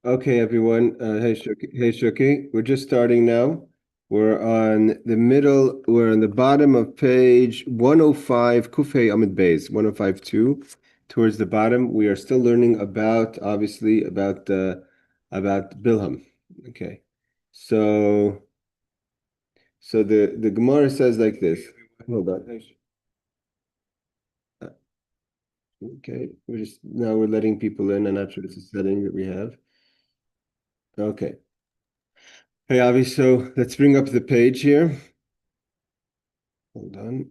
Okay, everyone. Hey, Shuki. We're just starting now. We're on the bottom of page 105, Kufay Amid Beis, 105.2. Towards the bottom, we are still learning obviously, about Bilam. Okay. So, the Gemara says like this. Hold on. Okay. We're letting people in. I'm not sure it's a setting that we have. Okay. Hey, Avi, so let's bring up the page here. Hold on.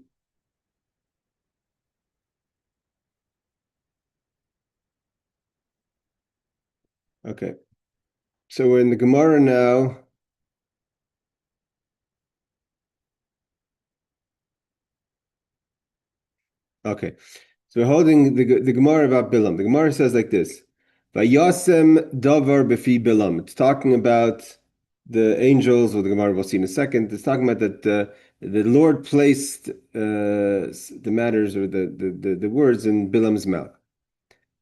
Okay. So we're in the Gemara now. Okay. So we're holding the Gemara about Bilam. The Gemara says like this. Vayasem davar befi Bilam. It's talking about the angels, or the Gemara we'll see in a second. It's talking about that the Lord placed the matters or the words in Bilam's mouth.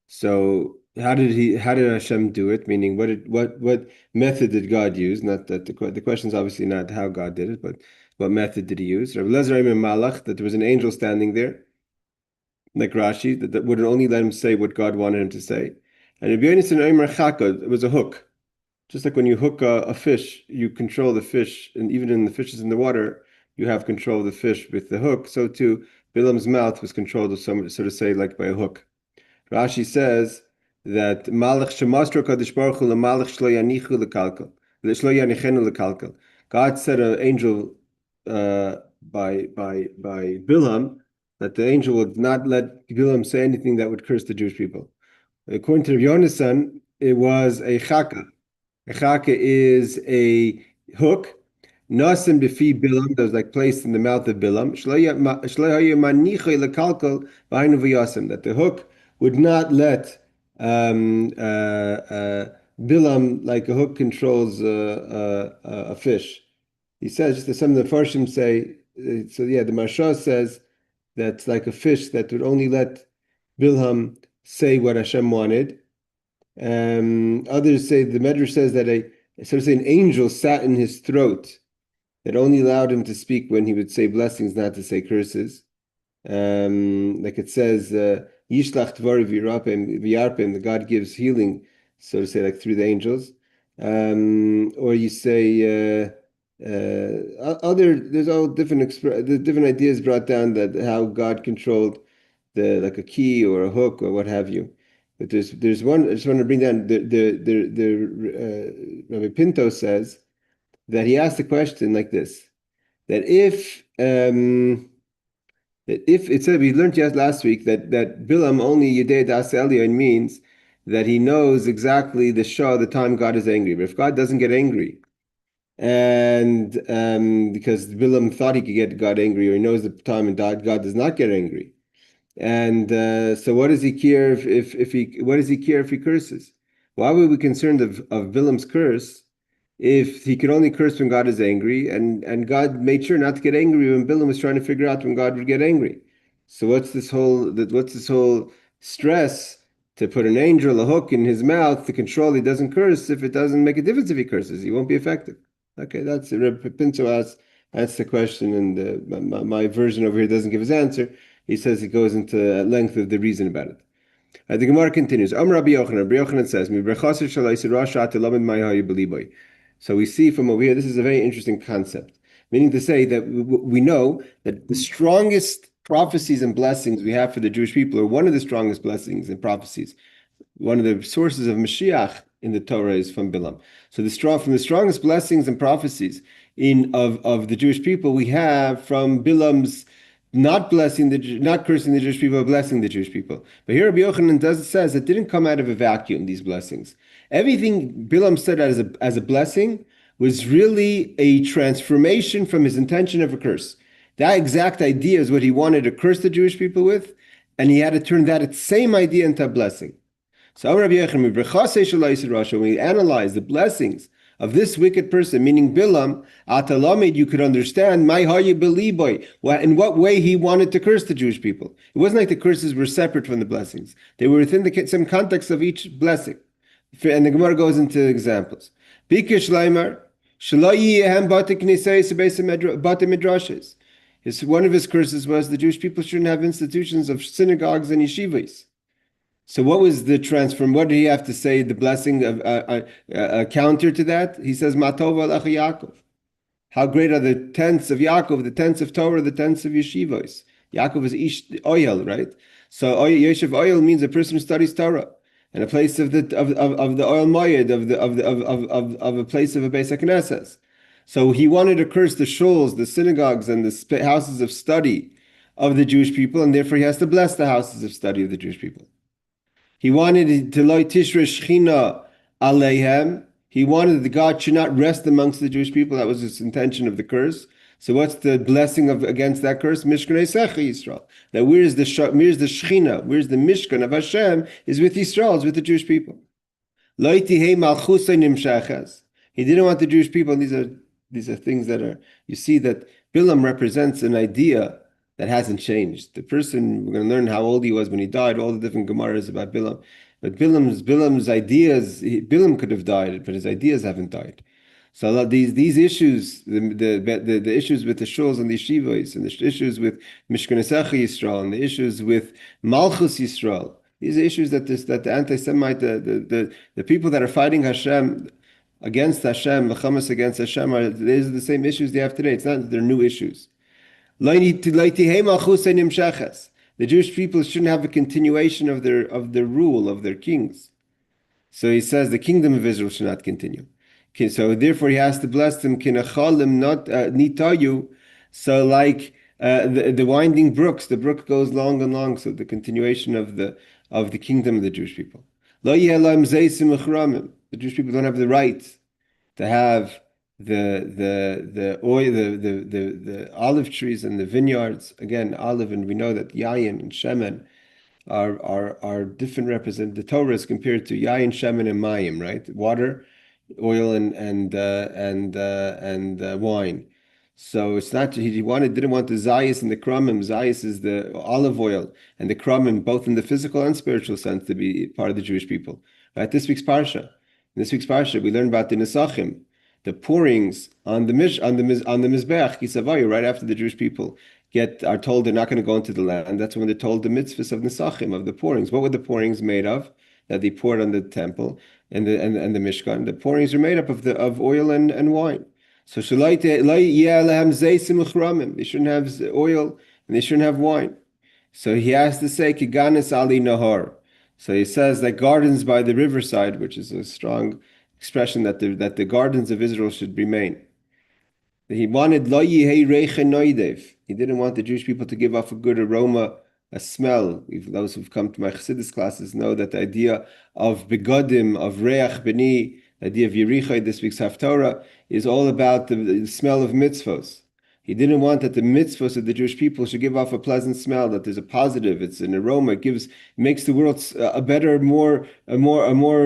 So how did Hashem do it? Meaning, what method did God use? Not that the question is obviously not how God did it, but what method did he use? Rav Lezer Malach, that there was an angel standing there, like Rashi, that would only let him say what God wanted him to say. And Rabbi Yonasan Omer Chaka, it was a hook. Just like when you hook a fish, you control the fish, and even in the fishes in the water, you have control of the fish with the hook. So too, Bilam's mouth was controlled, so to say, like by a hook. Rashi says that Malach Shemastro Kadosh Baruch Hu Malach Shlo Yanichu Lekalkel, Shlo Yanichenu Lekalkel. God said an angel by Bilam that the angel would not let Bilam say anything that would curse the Jewish people. According to Yonasan, it was a chaka. A chaka is a hook. Nasim befi Bilam, that was like placed in the mouth of Bilam. That the hook would not let Bilam, like a hook controls a fish. He says, just as some of the Farshim say, the Marsha says that's like a fish that would only let Bilam say what Hashem wanted. Others say, the Medrash says that an angel sat in his throat that only allowed him to speak when he would say blessings, not to say curses. Like it says, Yishlach Tvari V'yarpim, the God gives healing, so to say, like through the angels. Or you say, there's all different ideas brought down that how God controlled like a key or a hook or what have you. But there's one I just want to bring down. Rabbi Pinto says that he asked the question like this: that if it said, we learned last week that Bilam only Yedei Das Elyon means that he knows exactly the time God is angry. But if God doesn't get angry, and because Bilam thought he could get God angry, or he knows the time and God does not get angry, and so what does he care if he curses? Why would we be concerned of Bilam's curse if he could only curse when God is angry, and God made sure not to get angry when Bilam was trying to figure out when God would get angry? So what's this whole stress to put an angel, a hook in his mouth to control he doesn't curse? If it doesn't make a difference if he curses, he won't be effective. Okay, that's Reb Pinto asks the question, and my version over here doesn't give his answer. He says he goes into at length of the reason about it. The Gemara continues. Rabbi Yochanan says, so we see from over here, this is a very interesting concept, meaning to say that we know that the strongest prophecies and blessings we have for the Jewish people, or one of the strongest blessings and prophecies, one of the sources of Mashiach in the Torah is from Bilam. So from the strongest blessings and prophecies of the Jewish people, we have from Bilam's not cursing the Jewish people, but blessing the Jewish people. But here Rabbi Yochanan says it didn't come out of a vacuum, these blessings. Everything Bilam said as a blessing was really a transformation from his intention of a curse. That exact idea is what he wanted to curse the Jewish people with, and he had to turn that same idea into a blessing. So when we analyze the blessings of this wicked person, meaning Bilam, Atalamid, you could understand in what way he wanted to curse the Jewish people. It wasn't like the curses were separate from the blessings. They were within the same context of each blessing. And the Gemara goes into examples. Bikish Leimer, midrashes. One of his curses was the Jewish people shouldn't have institutions of synagogues and yeshivas. So what was the transform? What did he have to say? The blessing of counter to that? He says, Matova Alecha Yaakov. How great are the tents of Yaakov, the tents of Torah, the tents of yeshivos. Yaakov is Ish Oyel, right? So Yeshiv Oyel means a person who studies Torah, and a place of the oil moyed of a place of a Beis HaKnesses. So he wanted to curse the shuls, the synagogues, and the houses of study of the Jewish people, and therefore he has to bless the houses of study of the Jewish people. He wanted to loy tishra shechina aleihem. He wanted that God should not rest amongst the Jewish people. That was his intention of the curse. So what's the blessing of against that curse? Mishkan Esecha Yisrael. That where's the Shechina, where's the Mishkan of Hashem is with Yisrael, is with the Jewish people. Lo tihei malchusay nimshachas. He didn't want the Jewish people. These are things that are, you see that Bilam represents an idea that hasn't changed. The person, we're going to learn how old he was when he died, all the different Gemaras about Bilam. But Bilam's ideas, Bilam could have died, but his ideas haven't died. So a lot of these issues, the issues with the shuls and the yeshivos, and the issues with Mishkan Esecha Yisrael, and the issues with Malchus Yisrael, these are issues that the anti-Semite, the people that are fighting Hashem against Hashem, the Hamas against Hashem, these are the same issues they have today. It's not that they're new issues. The Jewish people shouldn't have a continuation of their rule, of their kings. So he says the kingdom of Israel should not continue. Okay, so therefore he has to bless them. Not nitayu. So like the winding brooks, the brook goes long and long. So the continuation of the kingdom of the Jewish people. The Jewish people don't have the right to have the oil, the olive trees and the vineyards. Again, olive, and we know that yayin and shemen are different represent. The Torah is compared to yayin, shemen, and mayim, right? Water, oil, and wine. So it's not he didn't want the zayis and the kramim. Zayis is the olive oil, and the kramim, both in the physical and spiritual sense, to be part of the Jewish people. Right? This week's parsha. In this week's parsha, we learn about the nesachim, the pourings on the mizbeach kisavayu, right after the Jewish people are told they're not going to go into the land. That's when they're told the mitzvahs of nesachim, of the pourings. What were the pourings made of that they poured on the temple and the mishkan? The pourings are made up of oil and wine. So they shouldn't have oil and they shouldn't have wine. So he has to say kiganis ali nahar. So he says that gardens by the riverside, which is a strong expression that the gardens of Israel should remain. He wanted lo yihei reichen noidev. He didn't want the Jewish people to give off a good aroma, a smell. Those who've come to my Chassidus classes know that the idea of begodim, of reach beni, the idea of Yerichai, this week's Haftorah, is all about the smell of mitzvos. He didn't want that the mitzvos of the Jewish people should give off a pleasant smell, that there's a positive, it's an aroma, makes the world a better, a more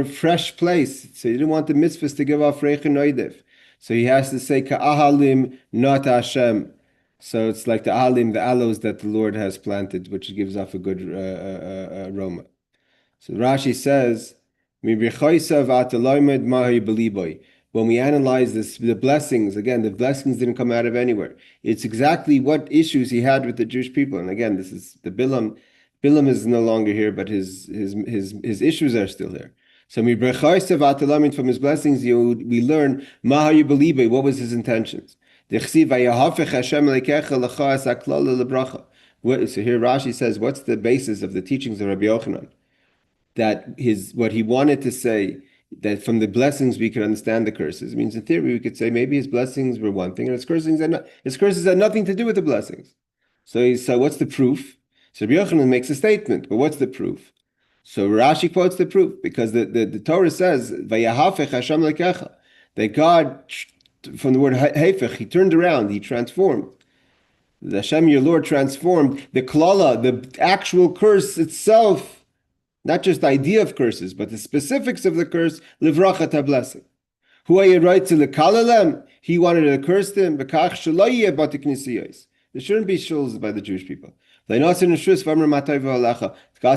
fresh place. So he didn't want the mitzvos to give off reich and noidev. So he has to say ka'ahalim, not Hashem. So it's like the ahalim, the aloes that the Lord has planted, which gives off a good aroma. So Rashi says, when we analyze this, the blessings, again, the blessings didn't come out of anywhere. It's exactly what issues he had with the Jewish people. And again, this is the Bilam. Bilam is no longer here, but his issues are still there. So from his blessings, we learn what was his intentions. So here Rashi says, what's the basis of the teachings of Rabbi Yochanan? That what he wanted to say, that from the blessings we can understand the curses. It means in theory we could say maybe his blessings were one thing and his curses had nothing to do with the blessings. So what's the proof? So Rabbi Yochanan makes a statement, but what's the proof? So Rashi quotes the proof, because the Torah says Vayahafech Hashem lekecha, that God, from the word hefech, he turned around, he transformed. The Hashem, your Lord, transformed the klala, the actual curse itself. Not just the idea of curses, but the specifics of the curse, livrachat ha-blessing. Who are you right to lekalelem? He wanted to curse them. There shouldn't be shuls by the Jewish people. God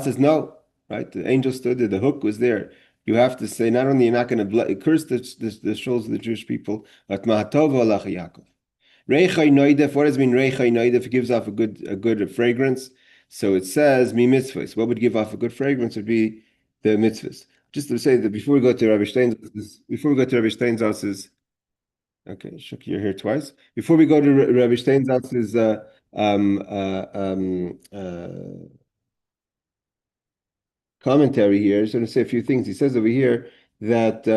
says no, right? The angel stood there, the hook was there. you have to say not only you're not going to curse the souls of the Jewish people, but Mahatova Alach Yaakov. Reichai Noidef, what does it mean Reichai Noidef? It gives off a good fragrance. So it says Mi mitzvahs. What would give off a good fragrance would be the mitzvahs. Just to say that before we go to Rabbi Steinsaltz's, okay, Shuk, you're here twice. Before we go to Rabbi Steinsaltz's commentary here, I just want to say a few things. He says over here that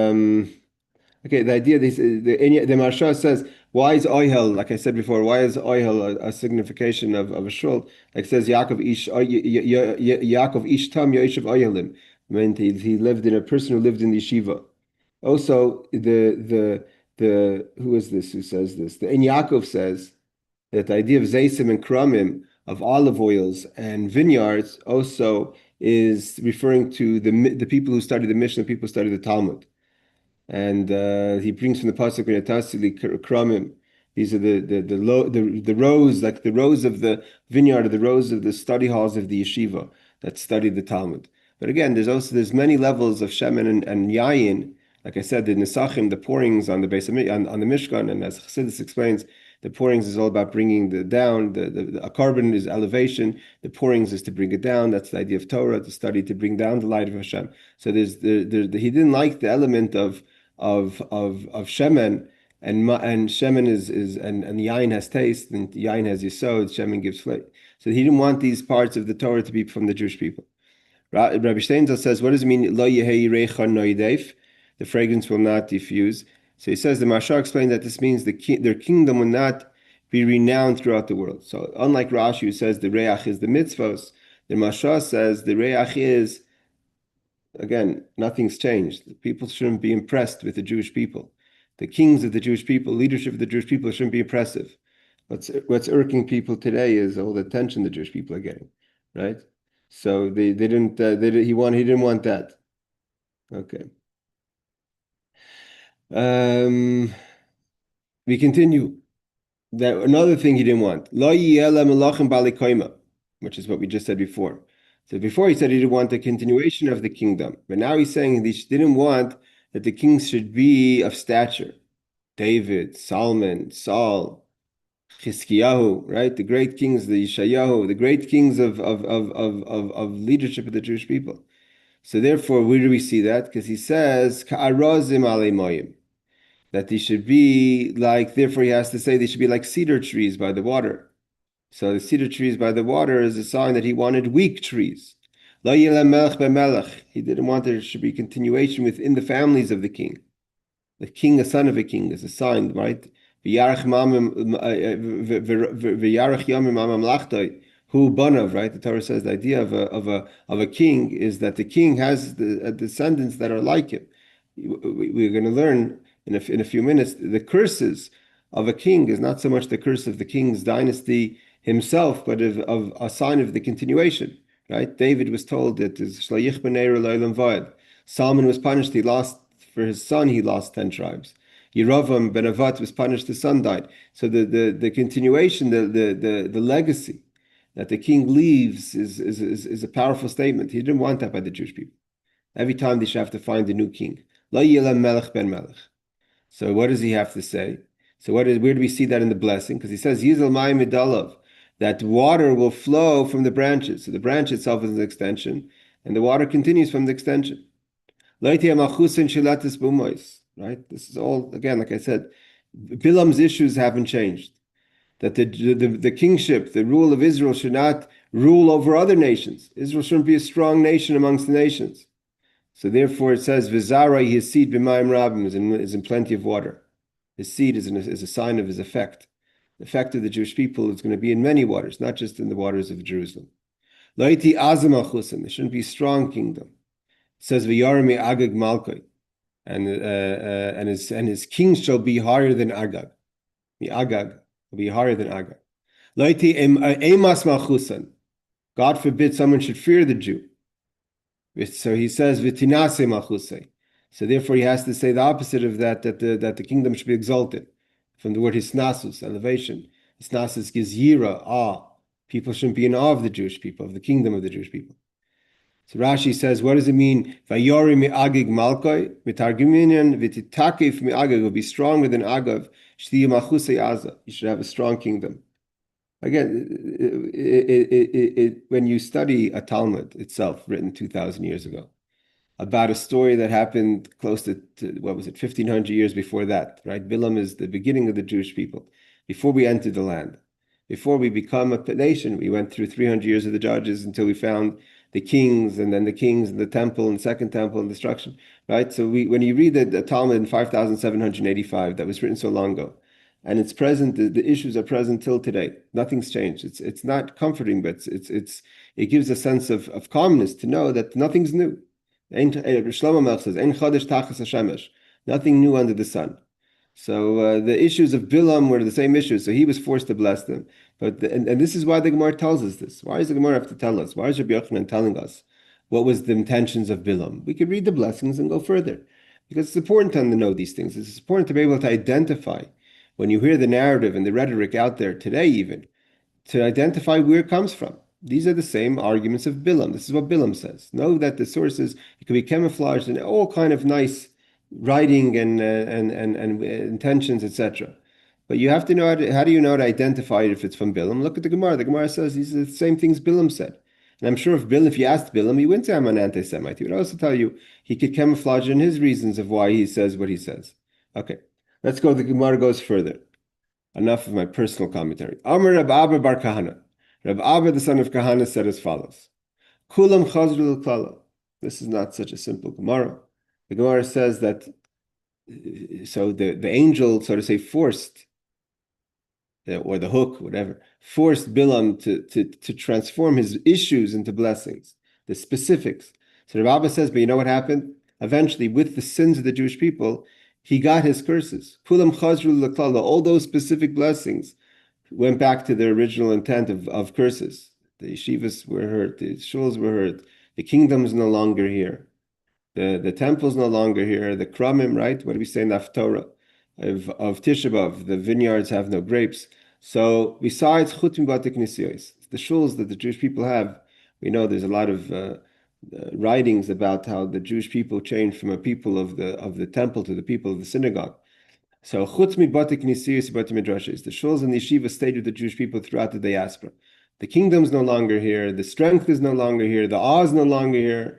okay, the idea the Maharsha says, why is oihel, like I said before, why is oihel a signification of a shul? Like it says Yaakov ish tam yoshev oihelim. I mean, he lived in a person who lived in the yeshiva. Also, the who is this who says this? The In Yaakov says that the idea of zaysim and kramim, of olive oils and vineyards, also is referring to the people who study the Mishnah, people who study the Talmud. And he brings from the pasuk V'yatasili kramim. These are the rows, like the rows of the vineyard, or the rows of the study halls of the yeshiva that study the Talmud. But again, there's many levels of shemen and yayin. Like I said, the nesachim, the pourings on the base of, on the Mishkan, and as Chassidus explains, the pourings is all about bringing the down. A carbon is elevation. The pourings is to bring it down. That's the idea of Torah, to study, to bring down the light of Hashem. So he didn't like the element of shemen, and shemen is and yain has taste, and yain has yisod. Shemen gives flavor. So he didn't want these parts of the Torah to be from the Jewish people. Rabbi Steinzel says, what does it mean? Lo yehei reicha noideif. The fragrance will not diffuse. So he says the Mashar explained that this means their kingdom will not be renowned throughout the world. So unlike Rashi, who says the reach is the mitzvos, the Mashar says the reach is, again, nothing's changed. People shouldn't be impressed with the Jewish people. The kings of the Jewish people, leadership of the Jewish people shouldn't be impressive. What's irking people today is all the attention the Jewish people are getting, right? So he didn't want that. Okay. We continue. That another thing he didn't want. Lo yiyeh melachim bali koima, which is what we just said before. So before he said he didn't want the continuation of the kingdom, but now he's saying he didn't want that the kings should be of stature. David, Solomon, Saul, Chizkiyahu, right? The great kings, the Yeshayahu, the great kings of leadership of the Jewish people. So therefore, where do we see that? Because he says, Ka'arazim alei moyim, that they should be like, therefore he has to say they should be like cedar trees by the water. So the cedar trees by the water is a sign that he wanted weak trees. Lo yileh melech b'melech. He didn't want there should be continuation within the families of the king. The king, a son of a king, is a sign, right? V'yarech yamim mamamlachtoi. Who banav, right? The Torah says the idea of a king is that the king has the descendants that are like him. We're going to learn in a few minutes the curses of a king is not so much the curse of the king's dynasty himself, but of a sign of the continuation. Right? David was told that Solomon was punished. He lost for his son. He lost 10 tribes. Yeravam ben Avat was punished. His son died. So the continuation, the legacy that the king leaves is a powerful statement. He didn't want that by the Jewish people. Every time they should have to find a new king. Lo yileh melech ben melech. So what does he have to say? So where do we see that in the blessing? Because he says Yizal mayim midalav, that water will flow from the branches. So the branch itself is an extension, and the water continues from the extension. Right? This is all, again, like I said, Bilam's issues haven't changed. That the kingship, the rule of Israel should not rule over other nations. Israel shouldn't be a strong nation amongst the nations. So therefore it says, V'zarai, his seed b'mayim rabim, is in plenty of water. His seed is a sign of his effect. The effect of the Jewish people is going to be in many waters, not just in the waters of Jerusalem. Laiti azam achusim, there shouldn't be a strong kingdom. It says, V'yarmi agag malkoi, and his kings shall be higher than Agag. The Agag will be higher than Agag. Laiti emas malchusan. God forbid someone should fear the Jew. So he says, "V'tinase malchusei." So therefore, he has to say the opposite of that the kingdom should be exalted, from the word hisnasus, elevation. Hisnasus gives yira, awe. People shouldn't be in awe of the Jewish people, of the kingdom of the Jewish people. So Rashi says, what does it mean? Vayori mi'agig malkoi, mitarguminian v'titakif mi'agig, will be stronger than Agav, shtiyu malchusei aza. You should have a strong kingdom. Again, when you study a Talmud itself, written 2,000 years ago, about a story that happened close to, what was it, 1,500 years before that, right? Bilam is the beginning of the Jewish people, before we entered the land. Before we become a nation, we went through 300 years of the judges until we found the kings, and then the kings and the temple and the second temple and destruction, right? So when you read the Talmud in 5,785 that was written so long ago, and it's present, the issues are present till today. Nothing's changed. It's not comforting, but it gives a sense of calmness to know that nothing's new. Shlomo Melech says, "Ein chodesh tachas hashemesh," nothing new under the sun. So the issues of Bilam were the same issues. So he was forced to bless them. And this is why the Gemara tells us this. Why does the Gemara have to tell us? Why is Rabbi Yochanan telling us what was the intentions of Bilam? We could read the blessings and go further, because it's important to know these things. It's important to be able to identify when you hear the narrative and the rhetoric out there today, even to identify where it comes from. These are the same arguments of Bilam. This is what Bilam says. Know that the sources, it can be camouflaged in all kind of nice writing and intentions, etc. But you have to know how do you know to identify it if it's from Bilam? Look at the Gemara. The Gemara says these are the same things Bilam said. And I'm sure if you asked Bilam, he wouldn't say I'm an anti-Semite. He would also tell you he could camouflage in his reasons of why he says what he says. Okay, let's go. The Gemara goes further. Enough of my personal commentary. Amar Rab Abba bar Kahana. Rab Abba, the son of Kahana, said as follows: Kulam chazru l'klala. This is not such a simple Gemara. The Gemara says that, so the angel, so to say, forced, or the hook, whatever, forced Bilam to transform his issues into blessings, the specifics. So Rab Abba says, but you know what happened? Eventually, with the sins of the Jewish people, he got his curses. Kulam chazru l'klala. All those specific blessings went back to their original intent of curses. The yeshivas were hurt, the shuls were hurt, the kingdom's no longer here, the temple's no longer here, the krumim, right? What do we say in the Haftorah of Tisha B'Av? The vineyards have no grapes. So besides chutim batik nisiyos, the shuls that the Jewish people have, we know there's a lot of writings about how the Jewish people changed from a people of the temple to the people of the synagogue. So chutz mi batik nisiyos batik midrashes, the shuls and the yeshiva stayed with the Jewish people throughout the diaspora. The kingdom's no longer here, the strength is no longer here, the awe is no longer here,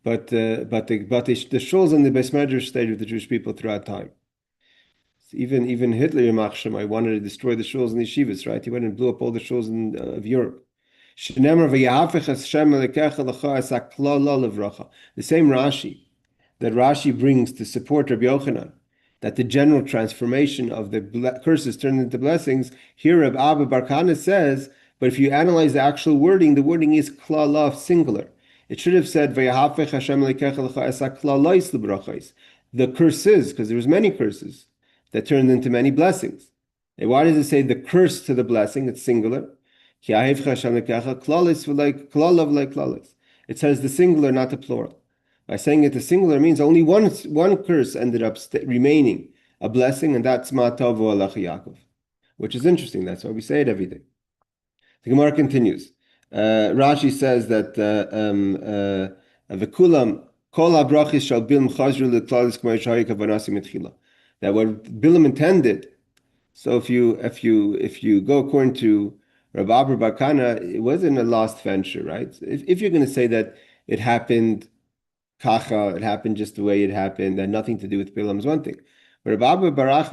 but the shuls and the Beis Medrash stayed with the Jewish people throughout time. Even Hitler, Yamach Shemai, wanted to destroy the shuls and the yeshivas, right? He went and blew up all the shuls of Europe. The same Rashi that Rashi brings to support Rabbi Yochanan, that the general transformation of the curses turned into blessings, here Rab Abba bar Kahana says, but if you analyze the actual wording, the wording is klalav, singular. It should have said, the curses, because there was many curses that turned into many blessings. And why does it say the curse to the blessing? It's singular. It says the singular, not the plural. By saying it the singular means only one curse ended up remaining a blessing, and that's Ma Tovu Alach Yaakov, which is interesting. That's why we say it every day. The Gemara continues. Rashi says that V'kulam kol habrachis shal Bilam chazru l'klalis k'may shari kavanasim mitchila. That what Bilam intended. So if you go according to Rab Abba bar Kahana, it wasn't a lost venture, right? If you're going to say that it happened kacha, it happened just the way it happened, had nothing to do with Bilam, is one thing. But Rab Abba bar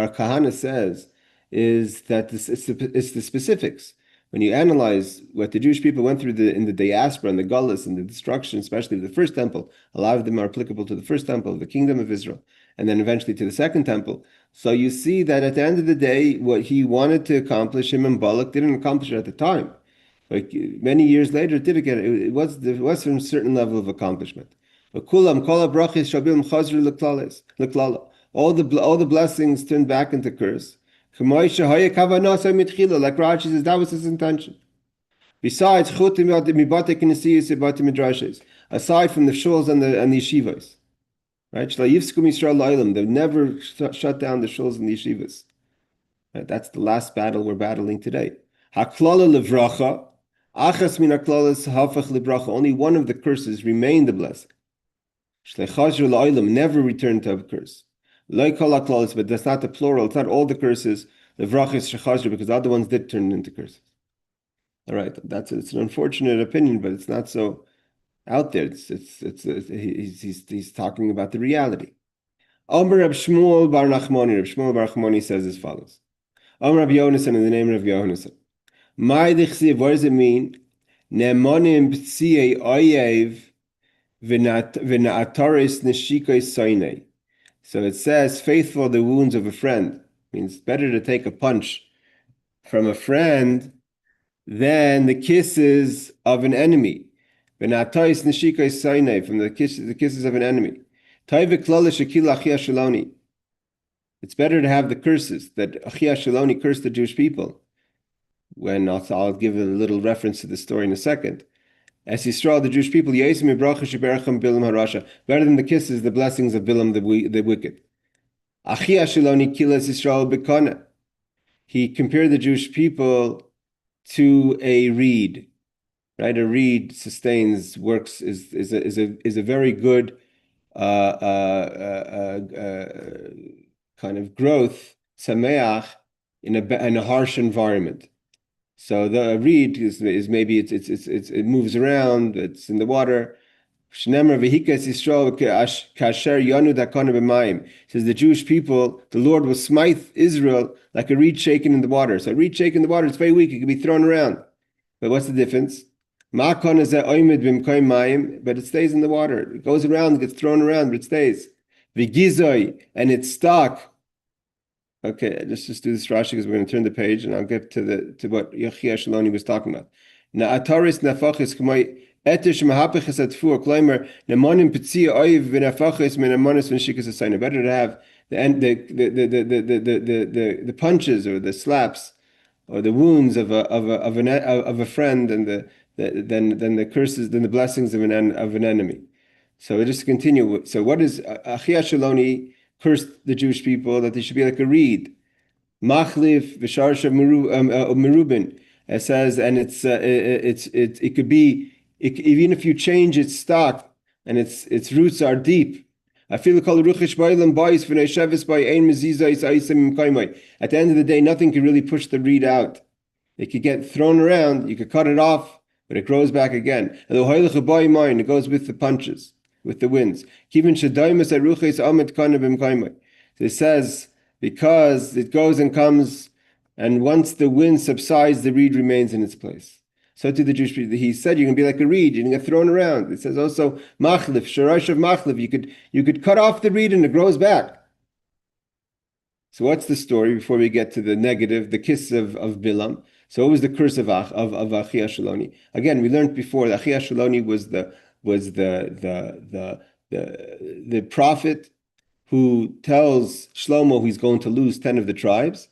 Kahana says is that it's the specifics. When you analyze what the Jewish people went through in the diaspora and the gullus and the destruction, especially of the first temple, a lot of them are applicable to the first temple, the kingdom of Israel, and then eventually to the second temple. So you see that at the end of the day, what he wanted to accomplish, him and Balak didn't accomplish it at the time. Like many years later, it did get it. It was from a certain level of accomplishment. But kulam kol habrachis shabil chazru l'klala. All the blessings turned back into curse. Like Rashi says, that was his intention. Besides, aside from the shuls and the yeshivas, right? They never shut down the shuls and the yeshivas. Right? That's the last battle we're battling today. Haklala levracha, Achas min haklalos hafach libracha. Only one of the curses remained a blessing. Shlechazru la'olam, never return to a curse. Lo kol haklalos, but that's not the plural. It's not all the curses. Livrachas shechazru, because the other ones did turn into curses. All right, it's an unfortunate opinion, but it's not so out there. He's talking about the reality. Amr Reb Shmuel bar Nachmani. Reb Shmuel bar Nachmani says as follows. Amr Reb Yonasan, in the name of Yonasan. What does it mean? Ne'monim p'tziyei oyev v'na'ataris neshikoi soinei. So it says, faithful are the wounds of a friend. It means it's better to take a punch from a friend than the kisses of an enemy. V'na'ataris neshikoi soinei, from the kisses of an enemy. It's better to have the curses that Achia Shaloni cursed the Jewish people. When I'll give a little reference to the story in a second. As Yisrael, the Jewish people, better than the kisses, the blessings of Bilam the wicked. Achia Shaloni kilas Yisrael bekana. He compared the Jewish people to a reed. Right, a reed sustains, works, is a very good kind of growth, sameach, in a harsh environment. So the reed is maybe it moves around, it's in the water. Says the Jewish people, the Lord will smite Israel like a reed shaken in the water. So a reed shaken in the water, it's very weak, it can be thrown around. But what's the difference? But it stays in the water. It goes around, gets thrown around, but it stays. And it's stuck. Okay, let's just do this Rashi because we're going to turn the page and I'll get to what Yechia Shaloni was talking about. Na'ataris nafachis k'may etish mahapechas atfuah kloimer nemonim petzia oiv v'nafachis menamonis v'nshikas asayna. Better to have the punches or the slaps or the wounds of a friend and than the curses, than the blessings of an enemy. So we just continue. So what is Achia Shaloni cursed the Jewish people that they should be like a reed, machlif v'sharsha merubin. It says, and it could be even if you change its stock and its roots are deep. At the end of the day, nothing can really push the reed out. It could get thrown around, you could cut it off, but it grows back again. And it goes with the punches, with the winds. It says, because it goes and comes, and once the wind subsides, the reed remains in its place. So to the Jewish people, he said, you can be like a reed, you can get thrown around. It says also, machlif, sharash of machlif, you could cut off the reed and it grows back. So what's the story before we get to the negative, the kiss of Bilam? So what was the curse of Achia Shaloni? Again, we learned before that Achia Shaloni was the prophet who tells Shlomo he's going to lose 10 of the tribes,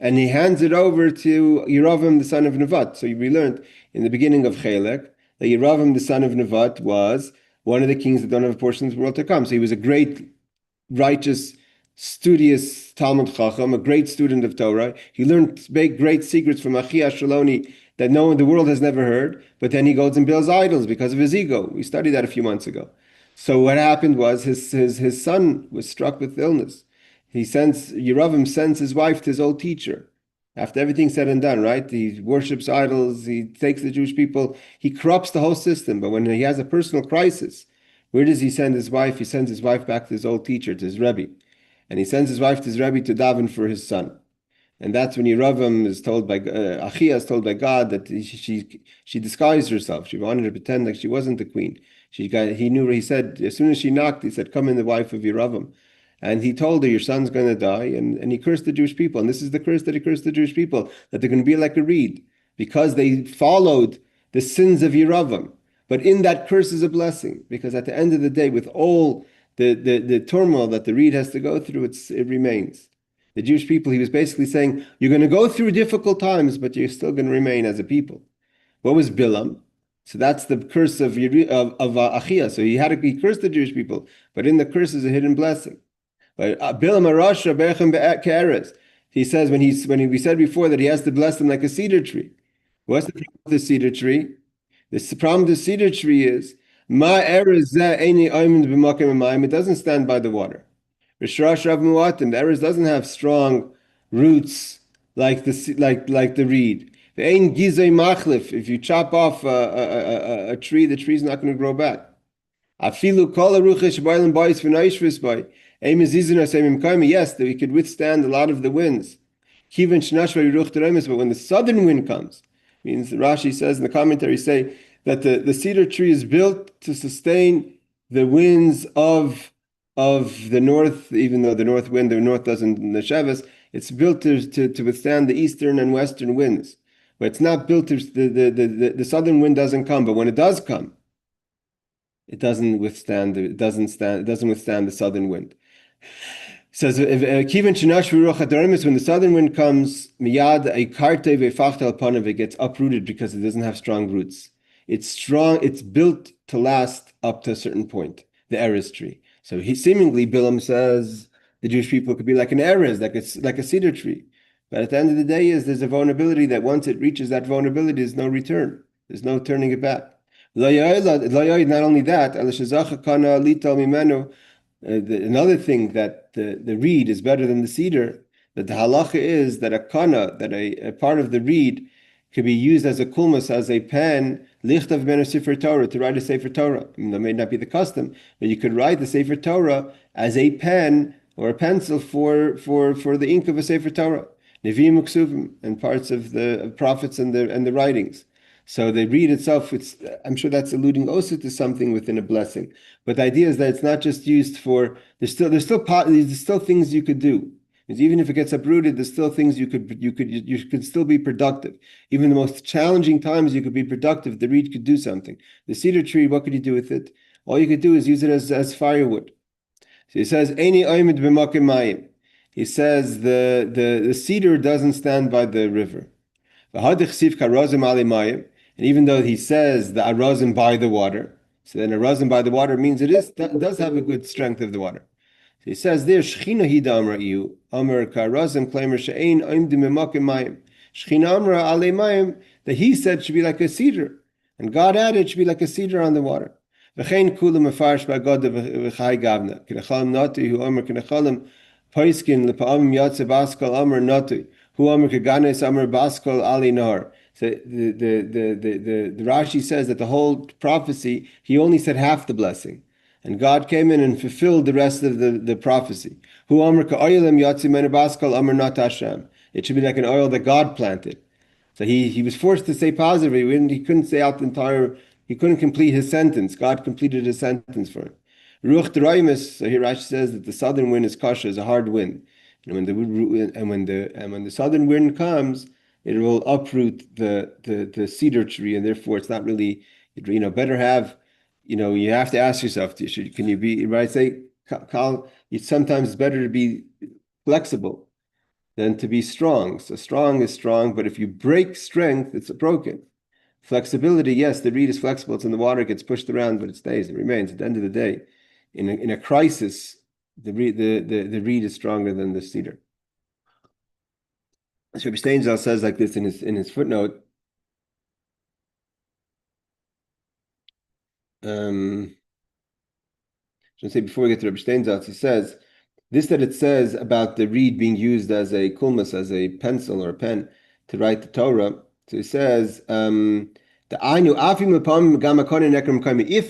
and he hands it over to Yeravam, the son of Nevat. So we learned in the beginning of Chelek that Yeravam, the son of Nevat, was one of the kings that don't have a portion of the world to come. So he was a great, righteous, studious Talmud Chacham, a great student of Torah. He learned great secrets from Achia Shaloni that the world has never heard, but then he goes and builds idols because of his ego. We studied that a few months ago. So what happened was his son was struck with illness. Yeravam sends his wife to his old teacher. After everything's said and done, right? He worships idols, he takes the Jewish people, he corrupts the whole system. But when he has a personal crisis, where does he send his wife? He sends his wife back to his old teacher, to his Rebbe. And he sends his wife to his Rebbe to daven for his son. And that's when Yeravam is told by Achia is told by God that she disguised herself. She wanted to pretend like she wasn't the queen. He said, as soon as she knocked, he said, come in, the wife of Yeravam. And he told her, your son's going to die. And he cursed the Jewish people. And this is the curse that he cursed the Jewish people, that they're going to be like a reed because they followed the sins of Yeravam. But in that curse is a blessing, because at the end of the day, with all the turmoil that the reed has to go through, it remains. The Jewish people, he was basically saying, you're going to go through difficult times, but you're still going to remain as a people. What was Bilam? So that's the curse of Achia. So he cursed the Jewish people, but in the curse is a hidden blessing. But Bilam Arasha Bechem Ke'eres. He says we said before that he has to bless them like a cedar tree. What's the problem with the cedar tree? The problem with the cedar tree is ma erez zeh eini oimed b'makom emayim. It doesn't stand by the water. Rishrash Rav Muatim. The erez doesn't have strong roots like the reed. The ein gizay machlif. If you chop off a tree, the tree's not going to grow back. Afilu kol aruches boiling boys v'noishvis boy. Aim is yes, that we could withstand a lot of the winds. But when the southern wind comes, means Rashi says in the commentary say that the cedar tree is built to sustain the winds of the north, even though the north doesn't neshavas, it's built to withstand the eastern and western winds. But it's not built to the southern wind doesn't come, but when it does come, it doesn't withstand the southern wind. Says when the southern wind comes, it gets uprooted because it doesn't have strong roots. It's strong, it's built to last up to a certain point, the erez tree. So seemingly Bilam says the Jewish people could be like an erez, like a cedar tree. But at the end of the day there's a vulnerability that once it reaches that vulnerability, there's no return. There's no turning it back. Not only that, another thing that the reed is better than the cedar, that the halacha is that a part of the reed could be used as a kulmus, as a pen, lichtav ben a sefer Torah, to write a sefer Torah. I mean, that may not be the custom, but you could write the sefer Torah as a pen or a pencil for the ink of a sefer Torah, neviim uksuvim, and parts of the prophets and the writings. So the reed itself, I'm sure that's alluding also to something within a blessing. But the idea is that it's not just used for, there's still things you could do. Because even if it gets uprooted, there's still things you could still be productive. Even the most challenging times you could be productive. The reed could do something. The cedar tree, what could you do with it? All you could do is use it as firewood. So he says, Eini oimid b'makom mayim. He says the cedar doesn't stand by the river. And even though he says the arazim by the water, so then arazim by the water means does have a good strength of the water. So he says there, Shechina hida amra iu, amar ka'arazim klemer she'ein oimdim b'makom mayim. Shechina amra alei mayim, that he said should be like a cedar. And God added should be like a cedar on the water. V'chein kula mefarsh ba'god v'chai gavna. K'nechalim nati hu amar k'nechalim poiskin l'pa'amim yatze baskal amar nati. Hu amar k'ganes amar baskal ali nar. So the Rashi says that the whole prophecy, he only said half the blessing. And God came in and fulfilled the rest of the prophecy. Hu amar ka'oyelim yatzi men baskal amar nat Hashem. It should be like an oil that God planted. So he was forced to say positive. He couldn't say out the entire, he couldn't complete his sentence. God completed his sentence for him. Ruach Deraimus, so here Rashi says that the southern wind is kasha, is a hard wind. And when the southern wind comes, it will uproot the cedar tree, and therefore it's not really, better have, you have to ask yourself, can you be, right? Say, sometimes it's better to be flexible than to be strong. So strong is strong, but if you break strength, it's broken. Flexibility, yes, the reed is flexible, it's in the water, it gets pushed around, but it stays, it remains. At the end of the day, in a crisis, the reed is stronger than the cedar. So Rabbi Steinzal says like this in his footnote. I should say before we get to Rabbi Steinzal, he says this, that it says about the reed being used as a kulmas, as a pencil or a pen to write the Torah. So he says the if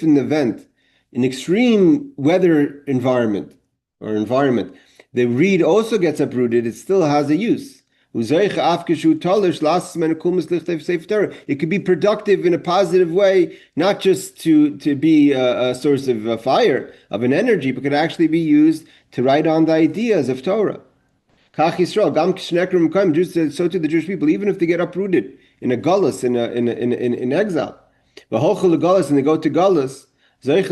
in the event, in extreme weather environment, the reed also gets uprooted, it still has a use. It could be productive in a positive way, not just to be a source of fire, of an energy, but could actually be used to write on the ideas of Torah. So to the Jewish people, even if they get uprooted in a gullus, in exile, and they go to gullus, they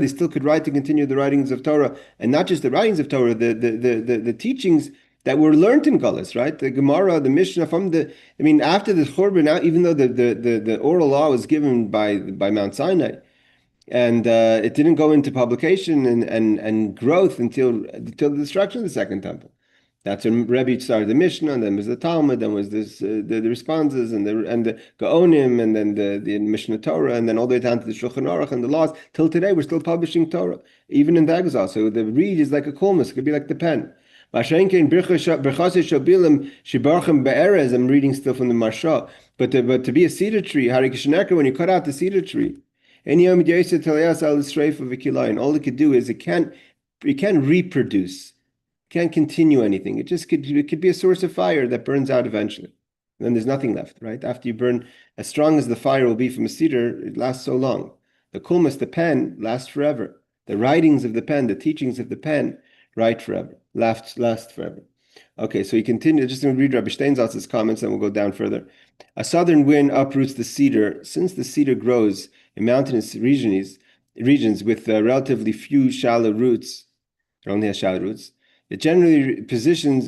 still could write and continue the writings of Torah, and not just the writings of Torah, the teachings that were learned in Gullus, right? The Gemara, the Mishnah after the Churban, even though the oral law was given by Mount Sinai, and it didn't go into publication and growth until the destruction of the Second Temple. That's when Rebbe started the Mishnah, and then was the Talmud, then was this the responses and the Gaonim, and then the Mishnah Torah, and then all the way down to the Shulchan Aruch and the laws. Till today, we're still publishing Torah, even in the exile. So the reed is like a kulmus; it could be like the pen. I'm reading still from the Marsha, but to be a cedar tree, when you cut out the cedar tree, all it could do is it can't reproduce. Can't continue anything. It could be a source of fire that burns out eventually. And then there's nothing left, right? After you burn, as strong as the fire will be from a cedar, it lasts so long. The kulmus, the pen, lasts forever. The writings of the pen, the teachings of the pen, last forever. Okay, so he continued. Just going to read Rabbi Steinsaltz's comments, and we'll go down further. A southern wind uproots the cedar. Since the cedar grows in mountainous regions with relatively few shallow roots, it only has shallow roots. It generally positions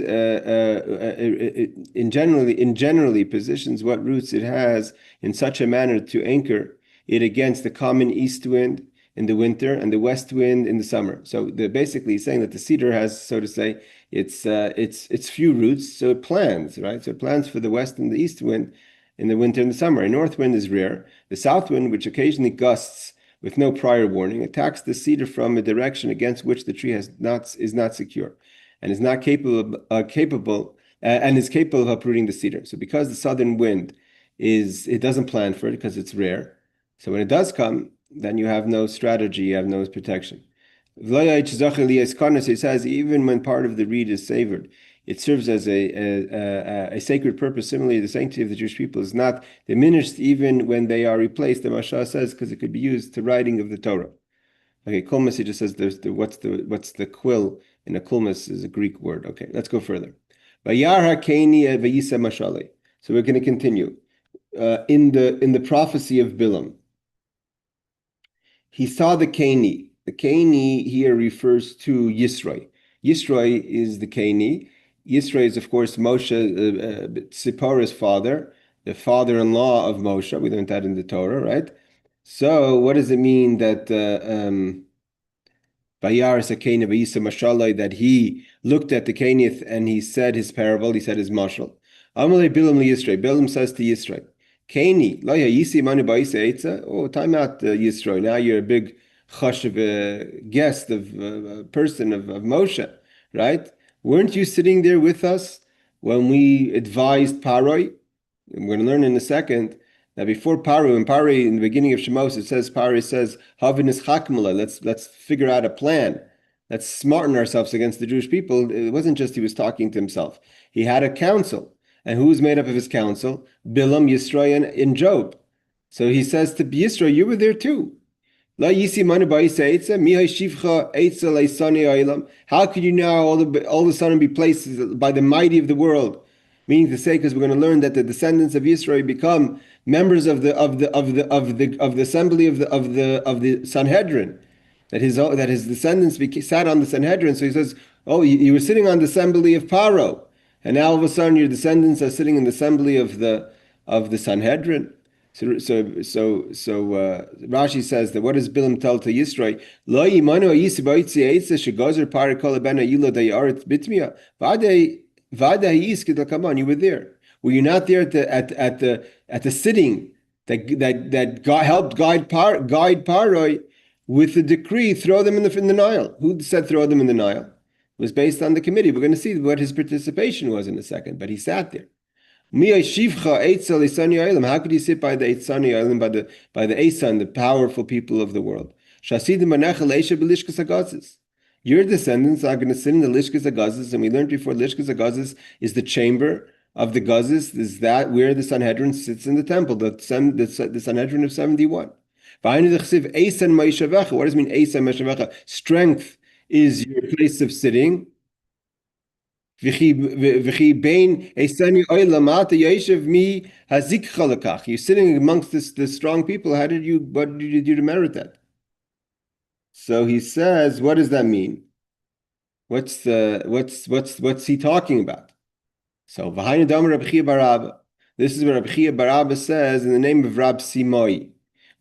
positions what roots it has in such a manner to anchor it against the common east wind in the winter and the west wind in the summer. So basically saying that the cedar has, so to say, it's few roots, so it plans, right? So it plans for the west and the east wind in the winter and the summer. A north wind is rare. The south wind, which occasionally gusts with no prior warning, attacks the cedar from a direction against which the tree is not secure, and is not capable of uprooting the cedar. So because the southern wind it doesn't plan for it because it's rare. So when it does come, then you have no strategy, you have no protection. It says even when part of the reed is savored, it serves as a sacred purpose. Similarly, the sanctity of the Jewish people is not diminished even when they are replaced. The Mashah says because it could be used to writing of the Torah. Okay, kulmus, he just says what's the quill in a kulmus is a Greek word. Okay, let's go further. So we're going to continue. In the prophecy of Bilam, he saw the Kani. The Kani here refers to Yisroi. Yisroi is the Kani. Yisroi is, of course, Moshe, Zipporah's father, the father-in-law of Moshe. We learned that in the Torah, right? So what does it mean that that he looked at the Caneth and he said his parable, he said his mashal. Bilam says to Yisrael, Kani, oh, time out, Yisrael. Now you're a big chush of a guest, of a person of Moshe, right? Weren't you sitting there with us when we advised Paroi? I'm going to learn in a second. Now, before Paru, in the beginning of Shemos, Paru says, Havinis Chakmala, let's figure out a plan. Let's smarten ourselves against the Jewish people. It wasn't just he was talking to himself. He had a council. And who was made up of his council? Bilam, Yisro, and Job. So he says to Yisro, you were there too. How could you now all of a sudden be placed by the mighty of the world? Meaning to say, because we're going to learn that the descendants of Yisro become members of the assembly of the Sanhedrin, that his descendants sat on the Sanhedrin. So he says, "Oh, you were sitting on the assembly of Paro, and now all of a sudden your descendants are sitting in the assembly of the Sanhedrin." So Rashi says that what does Bilam tell to Yisro? Lo yimanu yisibayitzi eitza shegazer pari kol ben ayilo dayaret bitmia. Come on, you were there. Were you not there at the sitting that God helped guide Paroi with the decree, throw them in the Nile? Who said throw them in the Nile? It was based on the committee. We're going to see what his participation was in a second, but he sat there. How could you sit by the Eitzani Island, by the Eisan, the powerful people of the world? Your descendants are going to sit in the Lishkas Agazis, and we learned before Lishkas Agazis is the chamber of the Gazis, is that where the Sanhedrin sits in the temple, the Sanhedrin of 71. What does it mean, Eisan? Strength is your place of sitting. You're sitting amongst the strong people. What did you do to merit that? So he says, what does that mean? What's he talking about? So this is what Rabbi Chia bar Abba says in the name of Rab Simoi.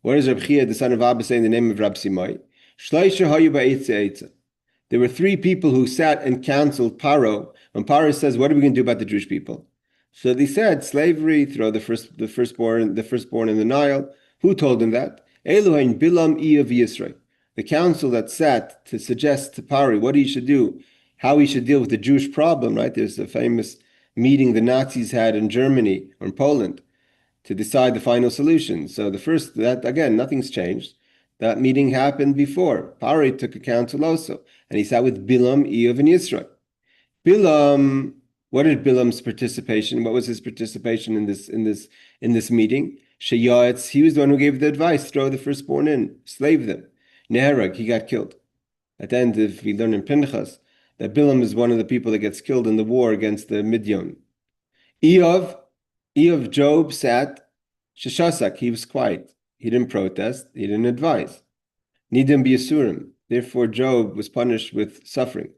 What does Rabbi Chia, the son of Abba, say in the name of Rab Simoi? There were three people who sat and counseled Paro. When Paro says, what are we going to do about the Jewish people? So they said, slavery, throw the firstborn in the Nile. Who told them that? Elohein Bilam of Yisrael. The council that sat to suggest to Paro what he should do, how he should deal with the Jewish problem, right? There's a famous meeting the Nazis had in Germany or in Poland to decide the final solution. So that again, nothing's changed. That meeting happened before. Pari took a counsel also, and he sat with Bilam, Eov, and Yisro. Bilam, what is Bilam's participation? What was his participation in this meeting? Sheyatz, he was the one who gave the advice: throw the firstborn in, slave them. Neherag, he got killed. At the end, if we learn in Pinchas that Bilam is one of the people that gets killed in the war against the Midian. Eov, Job sat, Sheshasak, he was quiet. He didn't protest, he didn't advise. Nidim biyasurim. Therefore, Job was punished with suffering.